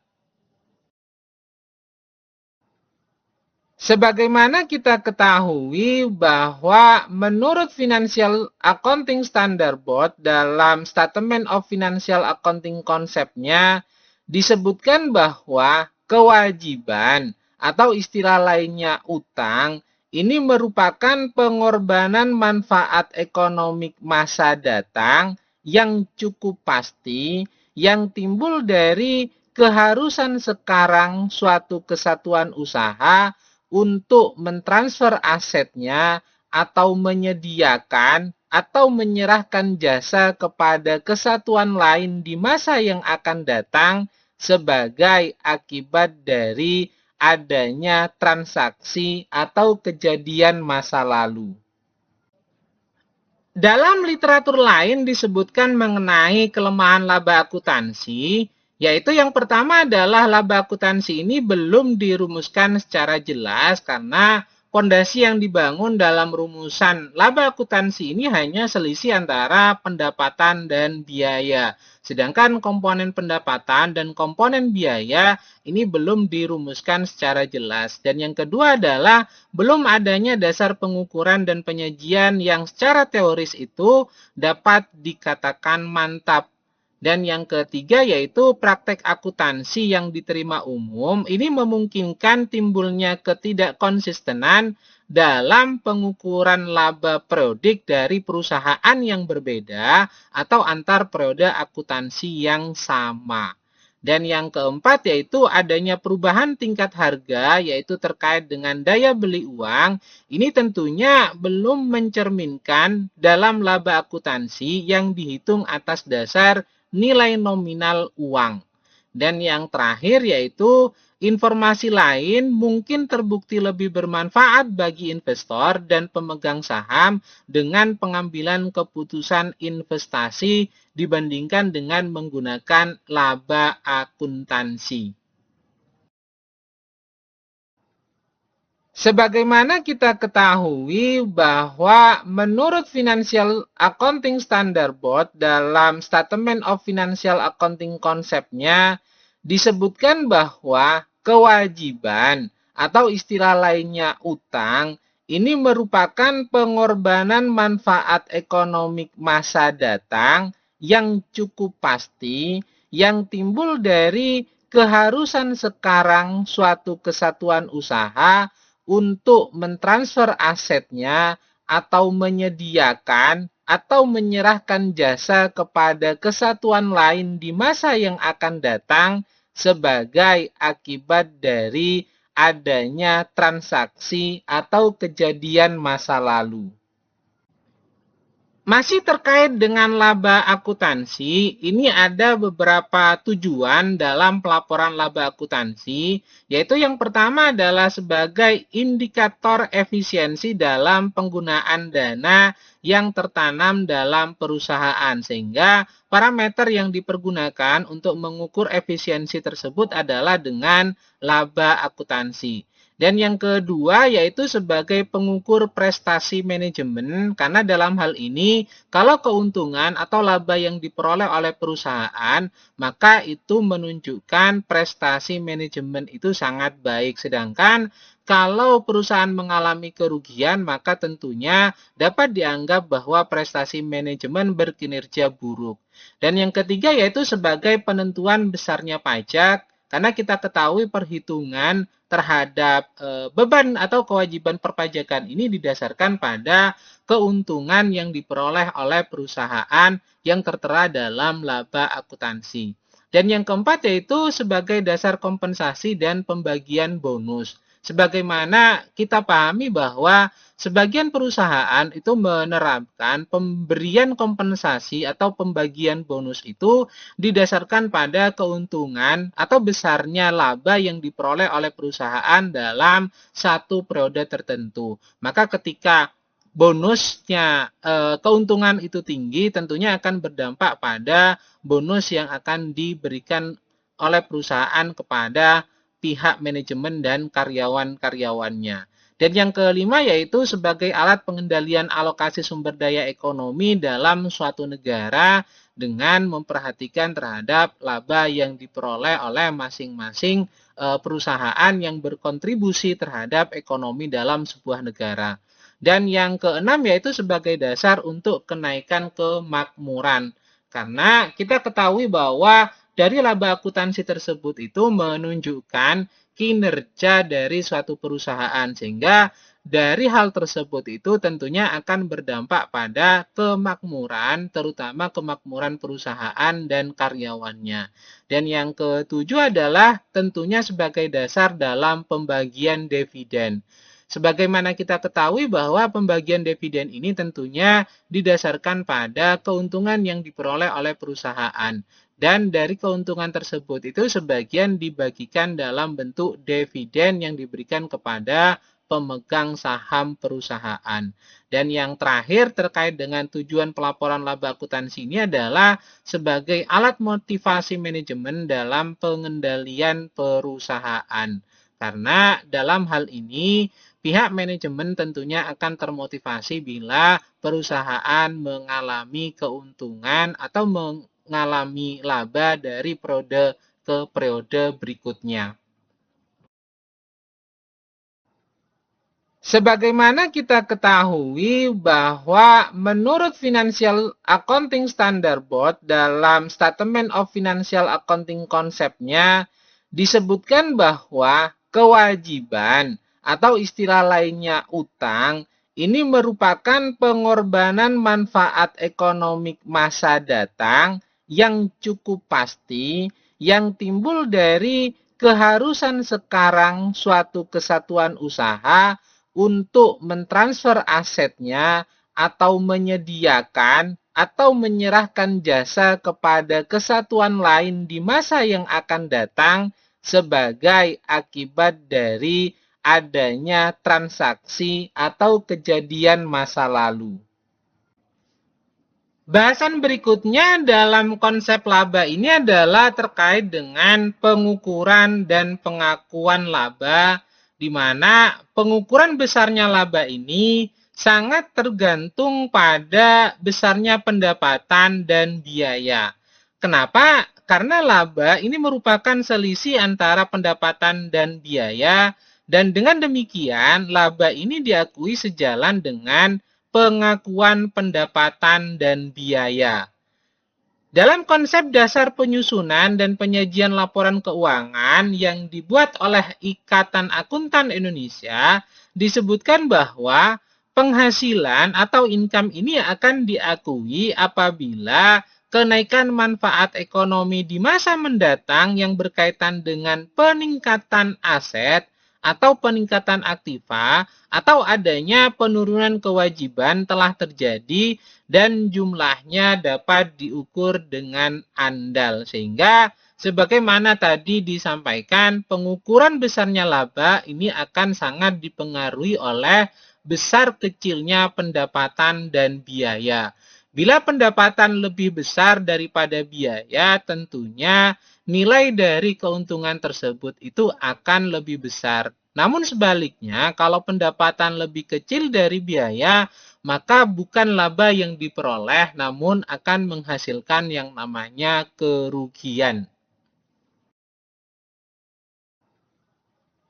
Sebagaimana kita ketahui bahwa menurut Financial Accounting Standard Board dalam Statement of Financial Accounting konsepnya disebutkan bahwa kewajiban atau istilah lainnya utang ini merupakan pengorbanan manfaat ekonomi masa datang yang cukup pasti, yang timbul dari keharusan sekarang suatu kesatuan usaha untuk mentransfer asetnya atau menyediakan atau menyerahkan jasa kepada kesatuan lain di masa yang akan datang sebagai akibat dari adanya transaksi atau kejadian masa lalu. Dalam literatur lain disebutkan mengenai kelemahan laba akuntansi, yaitu yang pertama adalah laba akuntansi ini belum dirumuskan secara jelas karena fondasi yang dibangun dalam rumusan laba akuntansi ini hanya selisih antara pendapatan dan biaya. Sedangkan komponen pendapatan dan komponen biaya ini belum dirumuskan secara jelas. Dan yang kedua adalah belum adanya dasar pengukuran dan penyajian yang secara teoris itu dapat dikatakan mantap. Dan yang ketiga yaitu praktek akuntansi yang diterima umum ini memungkinkan timbulnya ketidakkonsistenan dalam pengukuran laba periodik dari perusahaan yang berbeda atau antar periode akuntansi yang sama. Dan yang keempat yaitu adanya perubahan tingkat harga yaitu terkait dengan daya beli uang. Ini tentunya belum mencerminkan dalam laba akuntansi yang dihitung atas dasar nilai nominal uang. Dan yang terakhir yaitu informasi lain mungkin terbukti lebih bermanfaat bagi investor dan pemegang saham dengan pengambilan keputusan investasi dibandingkan dengan menggunakan laba akuntansi. Sebagaimana kita ketahui bahwa menurut Financial Accounting Standard Board dalam Statement of Financial Accounting konsepnya disebutkan bahwa kewajiban atau istilah lainnya utang ini merupakan pengorbanan manfaat ekonomi masa datang yang cukup pasti, yang timbul dari keharusan sekarang suatu kesatuan usaha untuk mentransfer asetnya atau menyediakan atau menyerahkan jasa kepada kesatuan lain di masa yang akan datang sebagai akibat dari adanya transaksi atau kejadian masa lalu. Masih terkait dengan laba akuntansi, ini ada beberapa tujuan dalam pelaporan laba akuntansi, yaitu yang pertama adalah sebagai indikator efisiensi dalam penggunaan dana yang tertanam dalam perusahaan, sehingga parameter yang dipergunakan untuk mengukur efisiensi tersebut adalah dengan laba akuntansi. Dan yang kedua yaitu sebagai pengukur prestasi manajemen, karena dalam hal ini kalau keuntungan atau laba yang diperoleh oleh perusahaan, maka itu menunjukkan prestasi manajemen itu sangat baik. Sedangkan kalau perusahaan mengalami kerugian, maka tentunya dapat dianggap bahwa prestasi manajemen berkinerja buruk. Dan yang ketiga yaitu sebagai penentuan besarnya pajak, karena kita ketahui perhitungan terhadap beban atau kewajiban perpajakan ini didasarkan pada keuntungan yang diperoleh oleh perusahaan yang tertera dalam laba akuntansi. Dan yang keempat yaitu sebagai dasar kompensasi dan pembagian bonus. Sebagaimana kita pahami bahwa sebagian perusahaan itu menerapkan pemberian kompensasi atau pembagian bonus itu didasarkan pada keuntungan atau besarnya laba yang diperoleh oleh perusahaan dalam satu periode tertentu. Maka ketika bonusnya keuntungan itu tinggi, tentunya akan berdampak pada bonus yang akan diberikan oleh perusahaan kepada pihak manajemen dan karyawan-karyawannya. Dan yang kelima yaitu sebagai alat pengendalian alokasi sumber daya ekonomi dalam suatu negara dengan memperhatikan terhadap laba yang diperoleh oleh masing-masing perusahaan yang berkontribusi terhadap ekonomi dalam sebuah negara. Dan yang keenam yaitu sebagai dasar untuk kenaikan kemakmuran. Karena kita ketahui bahwa dari laba akuntansi tersebut itu menunjukkan kinerja dari suatu perusahaan, sehingga dari hal tersebut itu tentunya akan berdampak pada kemakmuran, terutama kemakmuran perusahaan dan karyawannya. Dan yang ketujuh adalah tentunya sebagai dasar dalam pembagian dividen. Sebagaimana kita ketahui bahwa pembagian dividen ini tentunya didasarkan pada keuntungan yang diperoleh oleh perusahaan. Dan dari keuntungan tersebut itu sebagian dibagikan dalam bentuk dividen yang diberikan kepada pemegang saham perusahaan. Dan yang terakhir terkait dengan tujuan pelaporan laba akuntansi ini adalah sebagai alat motivasi manajemen dalam pengendalian perusahaan. Karena dalam hal ini pihak manajemen tentunya akan termotivasi bila perusahaan mengalami keuntungan atau mengalami laba dari periode ke periode berikutnya. Sebagaimana kita ketahui bahwa menurut Financial Accounting Standard Board dalam Statement of Financial Accounting konsepnya disebutkan bahwa kewajiban atau istilah lainnya utang ini merupakan pengorbanan manfaat ekonomi masa datang yang cukup pasti yang timbul dari keharusan sekarang suatu kesatuan usaha untuk mentransfer asetnya atau menyediakan atau menyerahkan jasa kepada kesatuan lain di masa yang akan datang sebagai akibat dari adanya transaksi atau kejadian masa lalu. Bahasan berikutnya dalam konsep laba ini adalah terkait dengan pengukuran dan pengakuan laba, di mana pengukuran besarnya laba ini sangat tergantung pada besarnya pendapatan dan biaya. Kenapa? Karena laba ini merupakan selisih antara pendapatan dan biaya, dan dengan demikian laba ini diakui sejalan dengan pengakuan pendapatan dan biaya. Dalam konsep dasar penyusunan dan penyajian laporan keuangan yang dibuat oleh Ikatan Akuntan Indonesia, disebutkan bahwa penghasilan atau income ini akan diakui apabila kenaikan manfaat ekonomi di masa mendatang yang berkaitan dengan peningkatan aset atau peningkatan aktiva atau adanya penurunan kewajiban telah terjadi dan jumlahnya dapat diukur dengan andal. Sehingga sebagaimana tadi disampaikan, pengukuran besarnya laba ini akan sangat dipengaruhi oleh besar kecilnya pendapatan dan biaya. Bila pendapatan lebih besar daripada biaya, tentunya nilai dari keuntungan tersebut itu akan lebih besar. Namun sebaliknya, kalau pendapatan lebih kecil dari biaya, maka bukan laba yang diperoleh, namun akan menghasilkan yang namanya kerugian.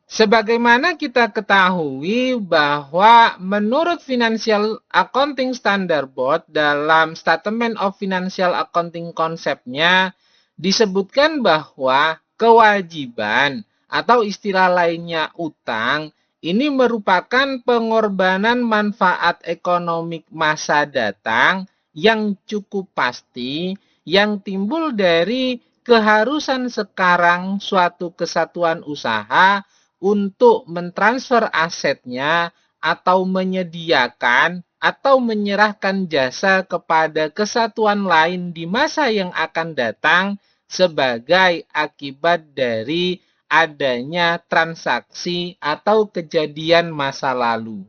Sebagaimana kita ketahui bahwa menurut Financial Accounting Standard Board dalam Statement of Financial Accounting konsepnya disebutkan bahwa kewajiban atau istilah lainnya utang ini merupakan pengorbanan manfaat ekonomi masa datang yang cukup pasti yang timbul dari keharusan sekarang suatu kesatuan usaha untuk mentransfer asetnya atau menyediakan atau menyerahkan jasa kepada kesatuan lain di masa yang akan datang sebagai akibat dari adanya transaksi atau kejadian masa lalu.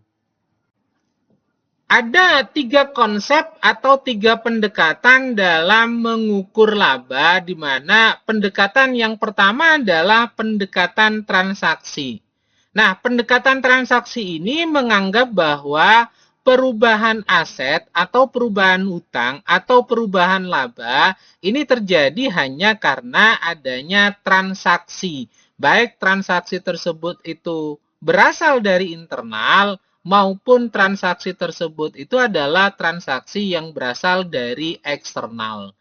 Ada 3 konsep atau 3 pendekatan dalam mengukur laba, di mana pendekatan yang pertama adalah pendekatan transaksi. Nah, pendekatan transaksi ini menganggap bahwa perubahan aset atau perubahan hutang atau perubahan laba ini terjadi hanya karena adanya transaksi. Baik transaksi tersebut itu berasal dari internal maupun transaksi tersebut itu adalah transaksi yang berasal dari eksternal.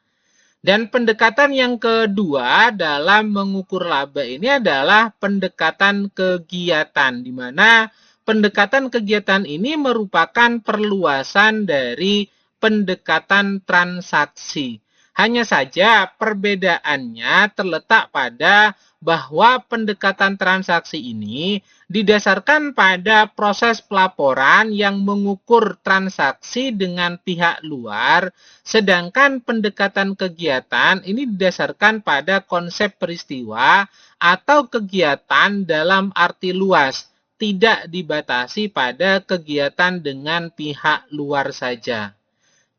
Dan pendekatan yang kedua dalam mengukur laba ini adalah pendekatan kegiatan, di mana pendekatan kegiatan ini merupakan perluasan dari pendekatan transaksi. Hanya saja perbedaannya terletak pada bahwa pendekatan transaksi ini didasarkan pada proses pelaporan yang mengukur transaksi dengan pihak luar, sedangkan pendekatan kegiatan ini didasarkan pada konsep peristiwa atau kegiatan dalam arti luas, tidak dibatasi pada kegiatan dengan pihak luar saja.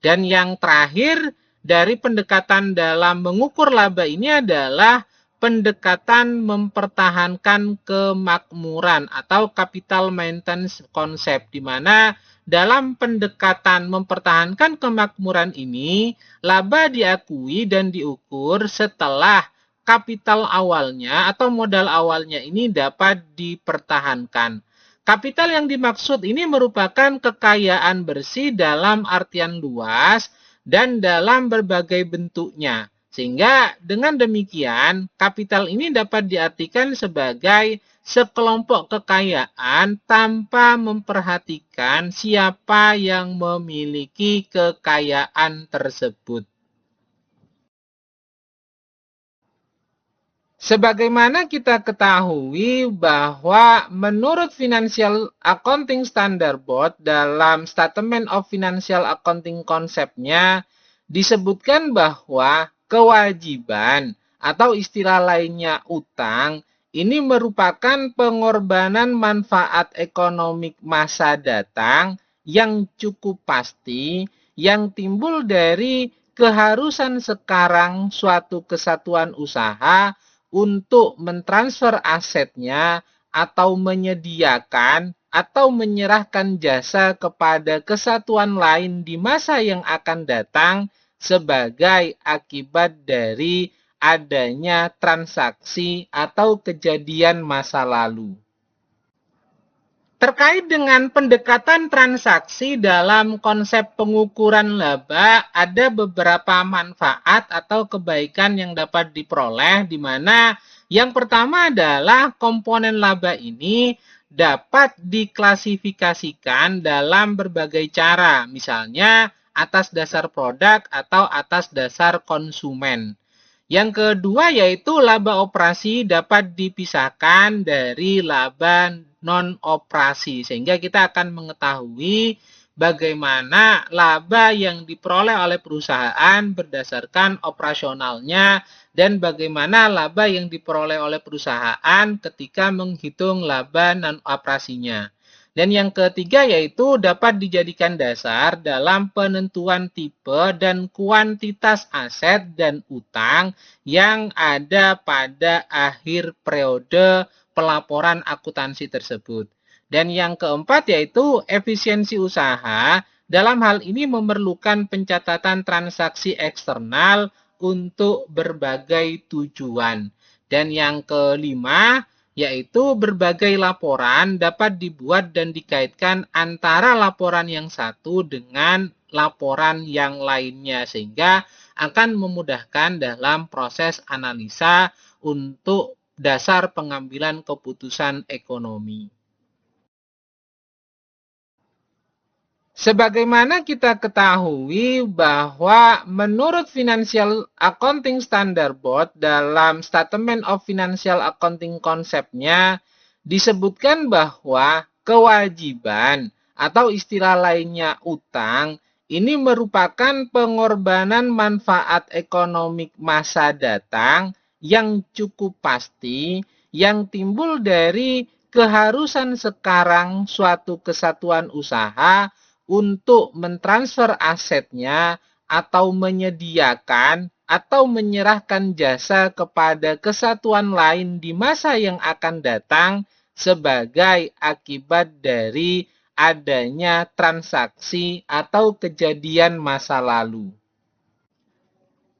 Dan yang terakhir dari pendekatan dalam mengukur laba ini adalah pendekatan mempertahankan kemakmuran atau capital maintenance konsep, di mana dalam pendekatan mempertahankan kemakmuran ini, laba diakui dan diukur setelah kapital awalnya atau modal awalnya ini dapat dipertahankan. Kapital yang dimaksud ini merupakan kekayaan bersih dalam artian luas dan dalam berbagai bentuknya. Sehingga dengan demikian, kapital ini dapat diartikan sebagai sekelompok kekayaan tanpa memperhatikan siapa yang memiliki kekayaan tersebut. Sebagaimana kita ketahui bahwa menurut Financial Accounting Standard Board dalam Statement of Financial Accounting konsepnya disebutkan bahwa kewajiban atau istilah lainnya utang ini merupakan pengorbanan manfaat ekonomi masa datang yang cukup pasti yang timbul dari keharusan sekarang suatu kesatuan usaha untuk mentransfer asetnya atau menyediakan atau menyerahkan jasa kepada kesatuan lain di masa yang akan datang sebagai akibat dari adanya transaksi atau kejadian masa lalu. Terkait dengan pendekatan transaksi dalam konsep pengukuran laba, ada beberapa manfaat atau kebaikan yang dapat diperoleh, di mana yang pertama adalah komponen laba ini dapat diklasifikasikan dalam berbagai cara, misalnya atas dasar produk atau atas dasar konsumen. Yang kedua yaitu laba operasi dapat dipisahkan dari laba non-operasi, sehingga kita akan mengetahui bagaimana laba yang diperoleh oleh perusahaan berdasarkan operasionalnya dan bagaimana laba yang diperoleh oleh perusahaan ketika menghitung laba non-operasinya. Dan yang ketiga yaitu dapat dijadikan dasar dalam penentuan tipe dan kuantitas aset dan utang yang ada pada akhir periode pelaporan akuntansi tersebut. Dan yang keempat yaitu efisiensi usaha. Dalam hal ini memerlukan pencatatan transaksi eksternal untuk berbagai tujuan. Dan yang kelima yaitu berbagai laporan dapat dibuat dan dikaitkan antara laporan yang satu dengan laporan yang lainnya, sehingga akan memudahkan dalam proses analisa untuk dasar pengambilan keputusan ekonomi. Sebagaimana kita ketahui bahwa menurut Financial Accounting Standard Board dalam Statement of Financial Accounting konsepnya disebutkan bahwa kewajiban atau istilah lainnya utang ini merupakan pengorbanan manfaat ekonomi masa datang yang cukup pasti yang timbul dari keharusan sekarang suatu kesatuan usaha untuk mentransfer asetnya atau menyediakan atau menyerahkan jasa kepada kesatuan lain di masa yang akan datang sebagai akibat dari adanya transaksi atau kejadian masa lalu.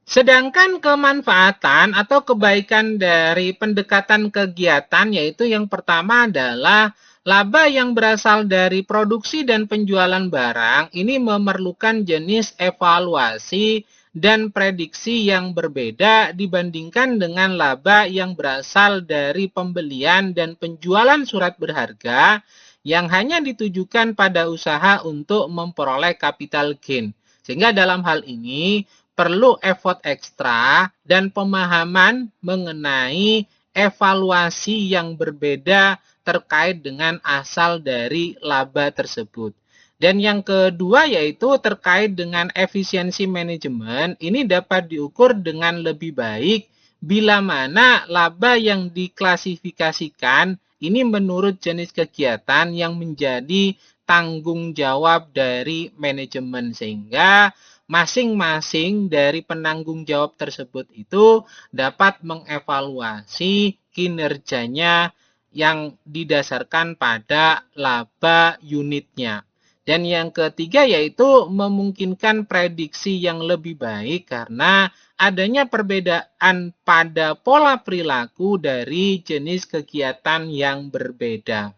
Sedangkan kemanfaatan atau kebaikan dari pendekatan kegiatan yaitu yang pertama adalah laba yang berasal dari produksi dan penjualan barang ini memerlukan jenis evaluasi dan prediksi yang berbeda dibandingkan dengan laba yang berasal dari pembelian dan penjualan surat berharga yang hanya ditujukan pada usaha untuk memperoleh capital gain. Sehingga dalam hal ini perlu effort ekstra dan pemahaman mengenai evaluasi yang berbeda terkait dengan asal dari laba tersebut. Dan yang kedua yaitu terkait dengan efisiensi manajemen, ini dapat diukur dengan lebih baik bila mana laba yang diklasifikasikan ini menurut jenis kegiatan yang menjadi tanggung jawab dari manajemen, sehingga masing-masing dari penanggung jawab tersebut itu dapat mengevaluasi kinerjanya yang didasarkan pada laba unitnya. Dan yang ketiga yaitu memungkinkan prediksi yang lebih baik karena adanya perbedaan pada pola perilaku dari jenis kegiatan yang berbeda.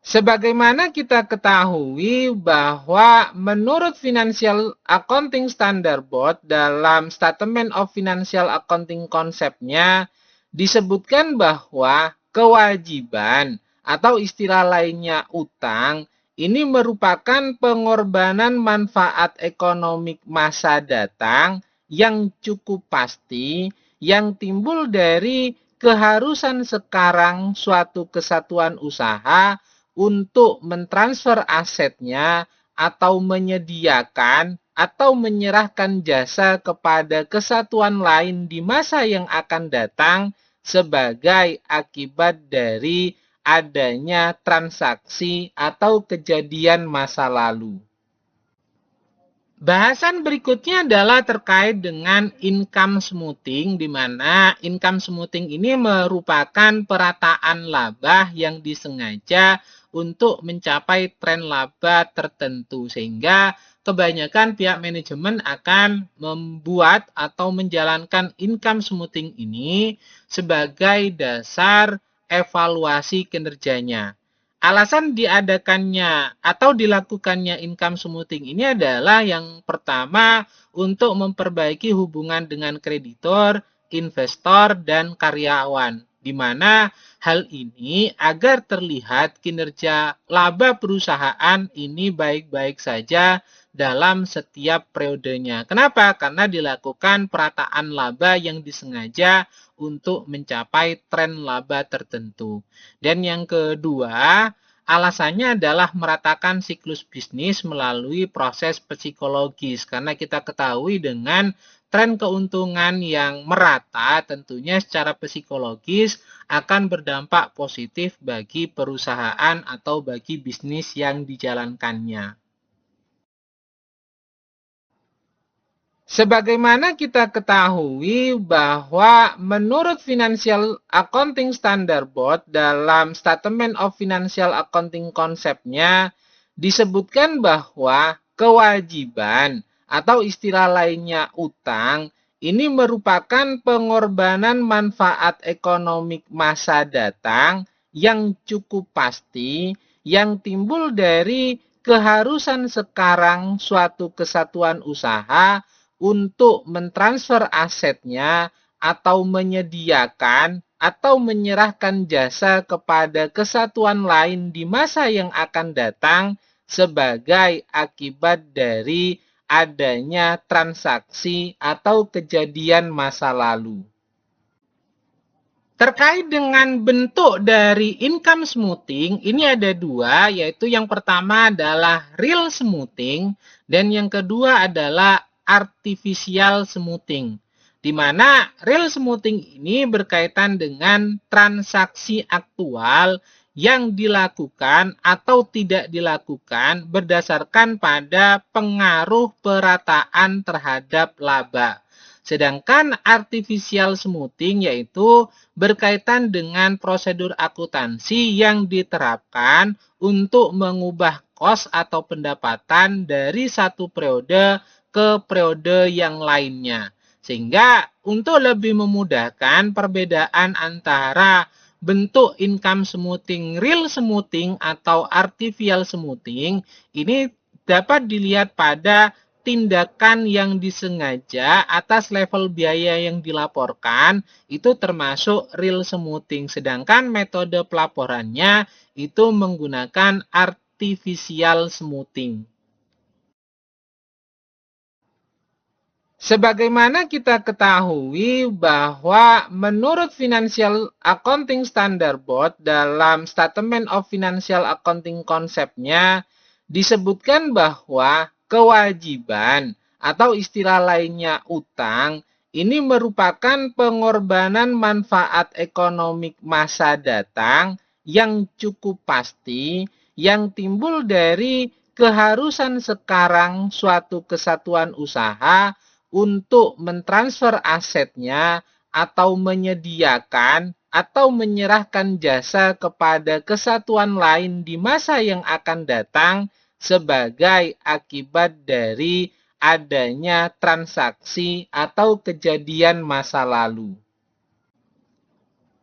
Sebagaimana kita ketahui bahwa menurut Financial Accounting Standard Board dalam Statement of Financial Accounting konsepnya disebutkan bahwa kewajiban atau istilah lainnya utang ini merupakan pengorbanan manfaat ekonomi masa datang yang cukup pasti yang timbul dari keharusan sekarang suatu kesatuan usaha untuk mentransfer asetnya atau menyediakan atau menyerahkan jasa kepada kesatuan lain di masa yang akan datang sebagai akibat dari adanya transaksi atau kejadian masa lalu. Bahasan berikutnya adalah terkait dengan income smoothing, di mana income smoothing ini merupakan perataan laba yang disengaja untuk mencapai tren laba tertentu, sehingga kebanyakan pihak manajemen akan membuat atau menjalankan income smoothing ini sebagai dasar evaluasi kinerjanya. Alasan diadakannya atau dilakukannya income smoothing ini adalah yang pertama untuk memperbaiki hubungan dengan kreditor, investor, dan karyawan. di mana hal ini agar terlihat kinerja laba perusahaan ini baik-baik saja dalam setiap periodenya. Kenapa? Karena dilakukan perataan laba yang disengaja untuk mencapai tren laba tertentu. Dan yang kedua, alasannya adalah meratakan siklus bisnis melalui proses psikologis. Karena kita ketahui dengan tren keuntungan yang merata tentunya secara psikologis akan berdampak positif bagi perusahaan atau bagi bisnis yang dijalankannya. Sebagaimana kita ketahui bahwa menurut Financial Accounting Standard Board dalam Statement of Financial Accounting konsepnya disebutkan bahwa kewajiban atau istilah lainnya utang ini merupakan pengorbanan manfaat ekonomi masa datang yang cukup pasti yang timbul dari keharusan sekarang suatu kesatuan usaha untuk mentransfer asetnya atau menyediakan atau menyerahkan jasa kepada kesatuan lain di masa yang akan datang sebagai akibat dari adanya transaksi atau kejadian masa lalu. Terkait dengan bentuk dari income smoothing, ini ada dua, yaitu yang pertama adalah real smoothing dan yang kedua adalah artificial smoothing. Di mana real smoothing ini berkaitan dengan transaksi aktual yang dilakukan atau tidak dilakukan berdasarkan pada pengaruh perataan terhadap laba. Sedangkan artificial smoothing yaitu berkaitan dengan prosedur akuntansi yang diterapkan untuk mengubah kos atau pendapatan dari satu periode ke periode yang lainnya. Sehingga untuk lebih memudahkan perbedaan antara bentuk income smoothing, real smoothing atau artificial smoothing ini dapat dilihat pada tindakan yang disengaja atas level biaya yang dilaporkan itu termasuk real smoothing. Sedangkan metode pelaporannya itu menggunakan artificial smoothing. Sebagaimana kita ketahui bahwa menurut Financial Accounting Standard Board dalam Statement of Financial Accounting konsepnya disebutkan bahwa kewajiban atau istilah lainnya utang ini merupakan pengorbanan manfaat ekonomi masa datang yang cukup pasti yang timbul dari keharusan sekarang suatu kesatuan usaha untuk mentransfer asetnya atau menyediakan atau menyerahkan jasa kepada kesatuan lain di masa yang akan datang sebagai akibat dari adanya transaksi atau kejadian masa lalu.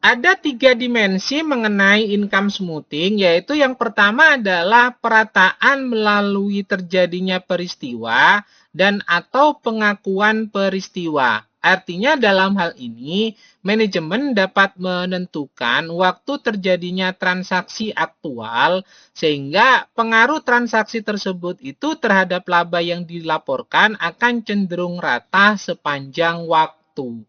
Ada 3 dimensi mengenai income smoothing, yaitu yang pertama adalah perataan melalui terjadinya peristiwa dan atau pengakuan peristiwa. Artinya dalam hal ini, manajemen dapat menentukan waktu terjadinya transaksi aktual sehingga pengaruh transaksi tersebut itu terhadap laba yang dilaporkan akan cenderung rata sepanjang waktu.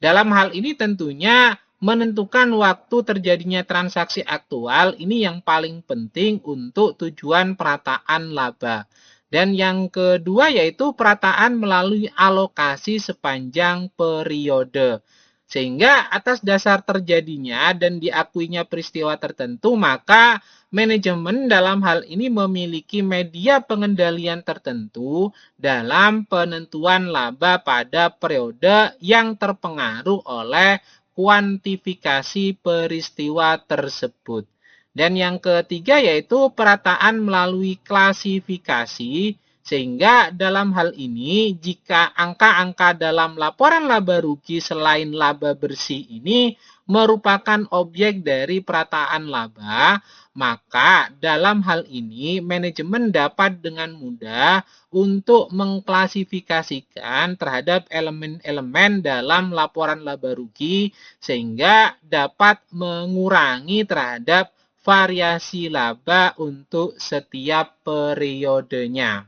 Dalam hal ini tentunya menentukan waktu terjadinya transaksi aktual ini yang paling penting untuk tujuan perataan laba. Dan yang kedua yaitu perataan melalui alokasi sepanjang periode. Sehingga atas dasar terjadinya dan diakuinya peristiwa tertentu, maka manajemen dalam hal ini memiliki media pengendalian tertentu dalam penentuan laba pada periode yang terpengaruh oleh kuantifikasi peristiwa tersebut. Dan yang ketiga yaitu perataan melalui klasifikasi, sehingga dalam hal ini jika angka-angka dalam laporan laba rugi selain laba bersih ini merupakan objek dari perataan laba, Maka dalam hal ini manajemen dapat dengan mudah untuk mengklasifikasikan terhadap elemen-elemen dalam laporan laba rugi sehingga dapat mengurangi terhadap variasi laba untuk setiap periodenya.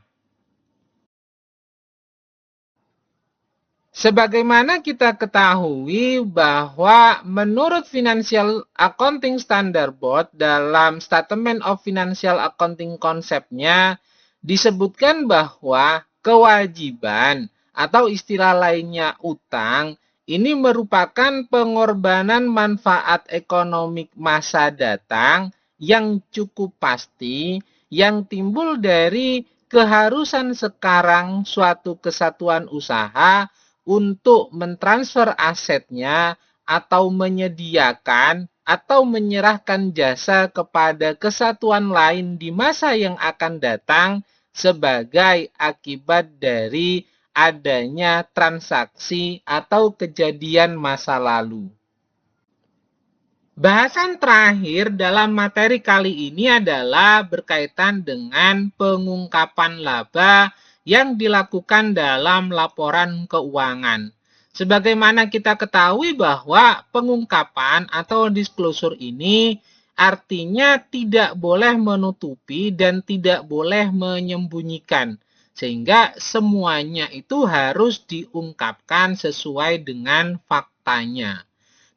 Sebagaimana kita ketahui bahwa menurut Financial Accounting Standard Board dalam Statement of Financial Accounting konsepnya disebutkan bahwa kewajiban atau istilah lainnya utang ini merupakan pengorbanan manfaat ekonomi masa datang yang cukup pasti yang timbul dari keharusan sekarang suatu kesatuan usaha untuk mentransfer asetnya atau menyediakan atau menyerahkan jasa kepada kesatuan lain di masa yang akan datang sebagai akibat dari adanya transaksi atau kejadian masa lalu. Bahasan terakhir dalam materi kali ini adalah berkaitan dengan pengungkapan laba yang dilakukan dalam laporan keuangan. Sebagaimana kita ketahui bahwa pengungkapan atau disclosure ini artinya tidak boleh menutupi dan tidak boleh menyembunyikan. Sehingga semuanya itu harus diungkapkan sesuai dengan faktanya.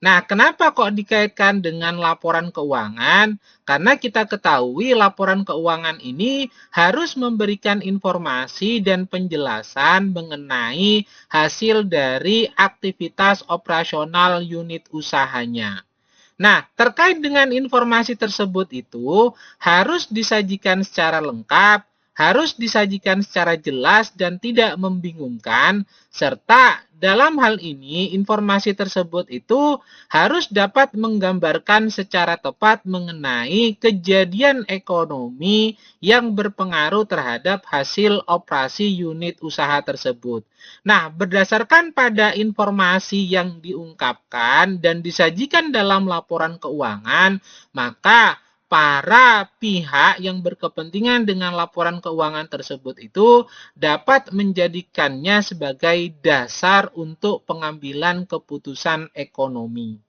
Nah, kenapa kok dikaitkan dengan laporan keuangan? Karena kita ketahui laporan keuangan ini harus memberikan informasi dan penjelasan mengenai hasil dari aktivitas operasional unit usahanya. Nah, terkait dengan informasi tersebut itu harus disajikan secara lengkap, harus disajikan secara jelas dan tidak membingungkan, serta dalam hal ini informasi tersebut itu harus dapat menggambarkan secara tepat mengenai kejadian ekonomi yang berpengaruh terhadap hasil operasi unit usaha tersebut. Nah, berdasarkan pada informasi yang diungkapkan dan disajikan dalam laporan keuangan, maka para pihak yang berkepentingan dengan laporan keuangan tersebut itu dapat menjadikannya sebagai dasar untuk pengambilan keputusan ekonomi.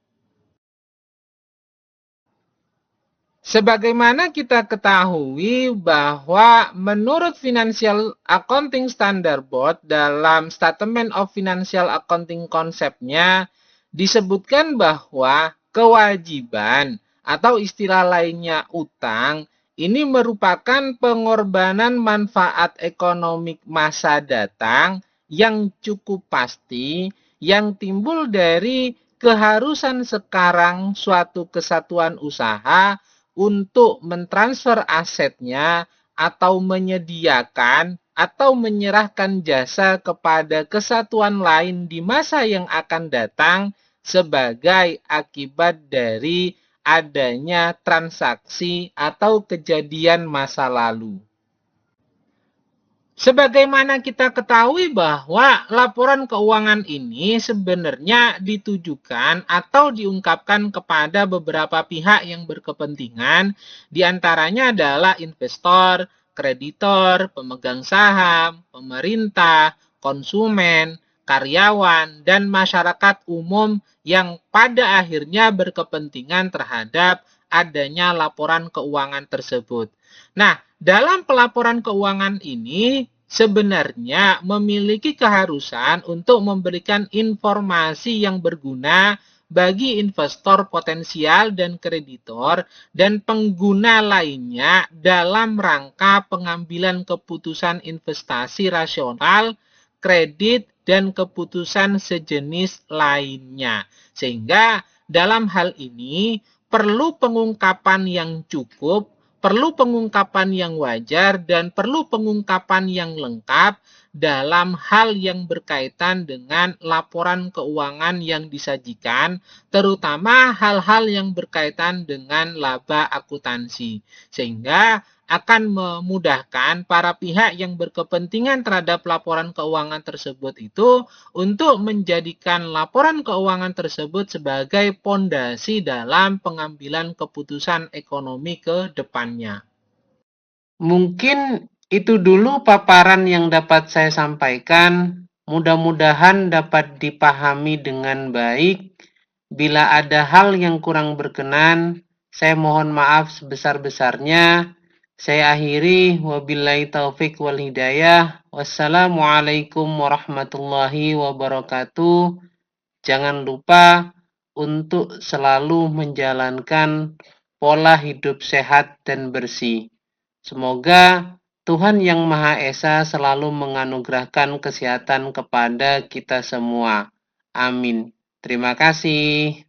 Sebagaimana kita ketahui bahwa menurut Financial Accounting Standard Board dalam Statement of Financial Accounting konsepnya disebutkan bahwa kewajiban atau istilah lainnya utang ini merupakan pengorbanan manfaat ekonomi masa datang yang cukup pasti yang timbul dari keharusan sekarang suatu kesatuan usaha untuk mentransfer asetnya atau menyediakan atau menyerahkan jasa kepada kesatuan lain di masa yang akan datang sebagai akibat dari adanya transaksi atau kejadian masa lalu. Sebagaimana kita ketahui bahwa laporan keuangan ini sebenarnya ditujukan atau diungkapkan kepada beberapa pihak yang berkepentingan, diantaranya adalah investor, kreditor, pemegang saham, pemerintah, konsumen, karyawan, dan masyarakat umum yang pada akhirnya berkepentingan terhadap adanya laporan keuangan tersebut. Nah, dalam pelaporan keuangan ini sebenarnya memiliki keharusan untuk memberikan informasi yang berguna bagi investor potensial dan kreditor dan pengguna lainnya dalam rangka pengambilan keputusan investasi rasional, kredit, dan keputusan sejenis lainnya. Sehingga dalam hal ini perlu pengungkapan yang cukup, perlu pengungkapan yang wajar, dan perlu pengungkapan yang lengkap dalam hal yang berkaitan dengan laporan keuangan yang disajikan, terutama hal-hal yang berkaitan dengan laba akuntansi. Sehingga akan memudahkan para pihak yang berkepentingan terhadap laporan keuangan tersebut itu untuk menjadikan laporan keuangan tersebut sebagai pondasi dalam pengambilan keputusan ekonomi ke depannya. Mungkin itu dulu paparan yang dapat saya sampaikan. Mudah-mudahan dapat dipahami dengan baik. Bila ada hal yang kurang berkenan, saya mohon maaf sebesar-besarnya. Saya akhiri, wabillahi taufik wal hidayah. Wassalamualaikum warahmatullahi wabarakatuh. Jangan lupa untuk selalu menjalankan pola hidup sehat dan bersih. Semoga Tuhan Yang Maha Esa selalu menganugerahkan kesehatan kepada kita semua. Amin. Terima kasih.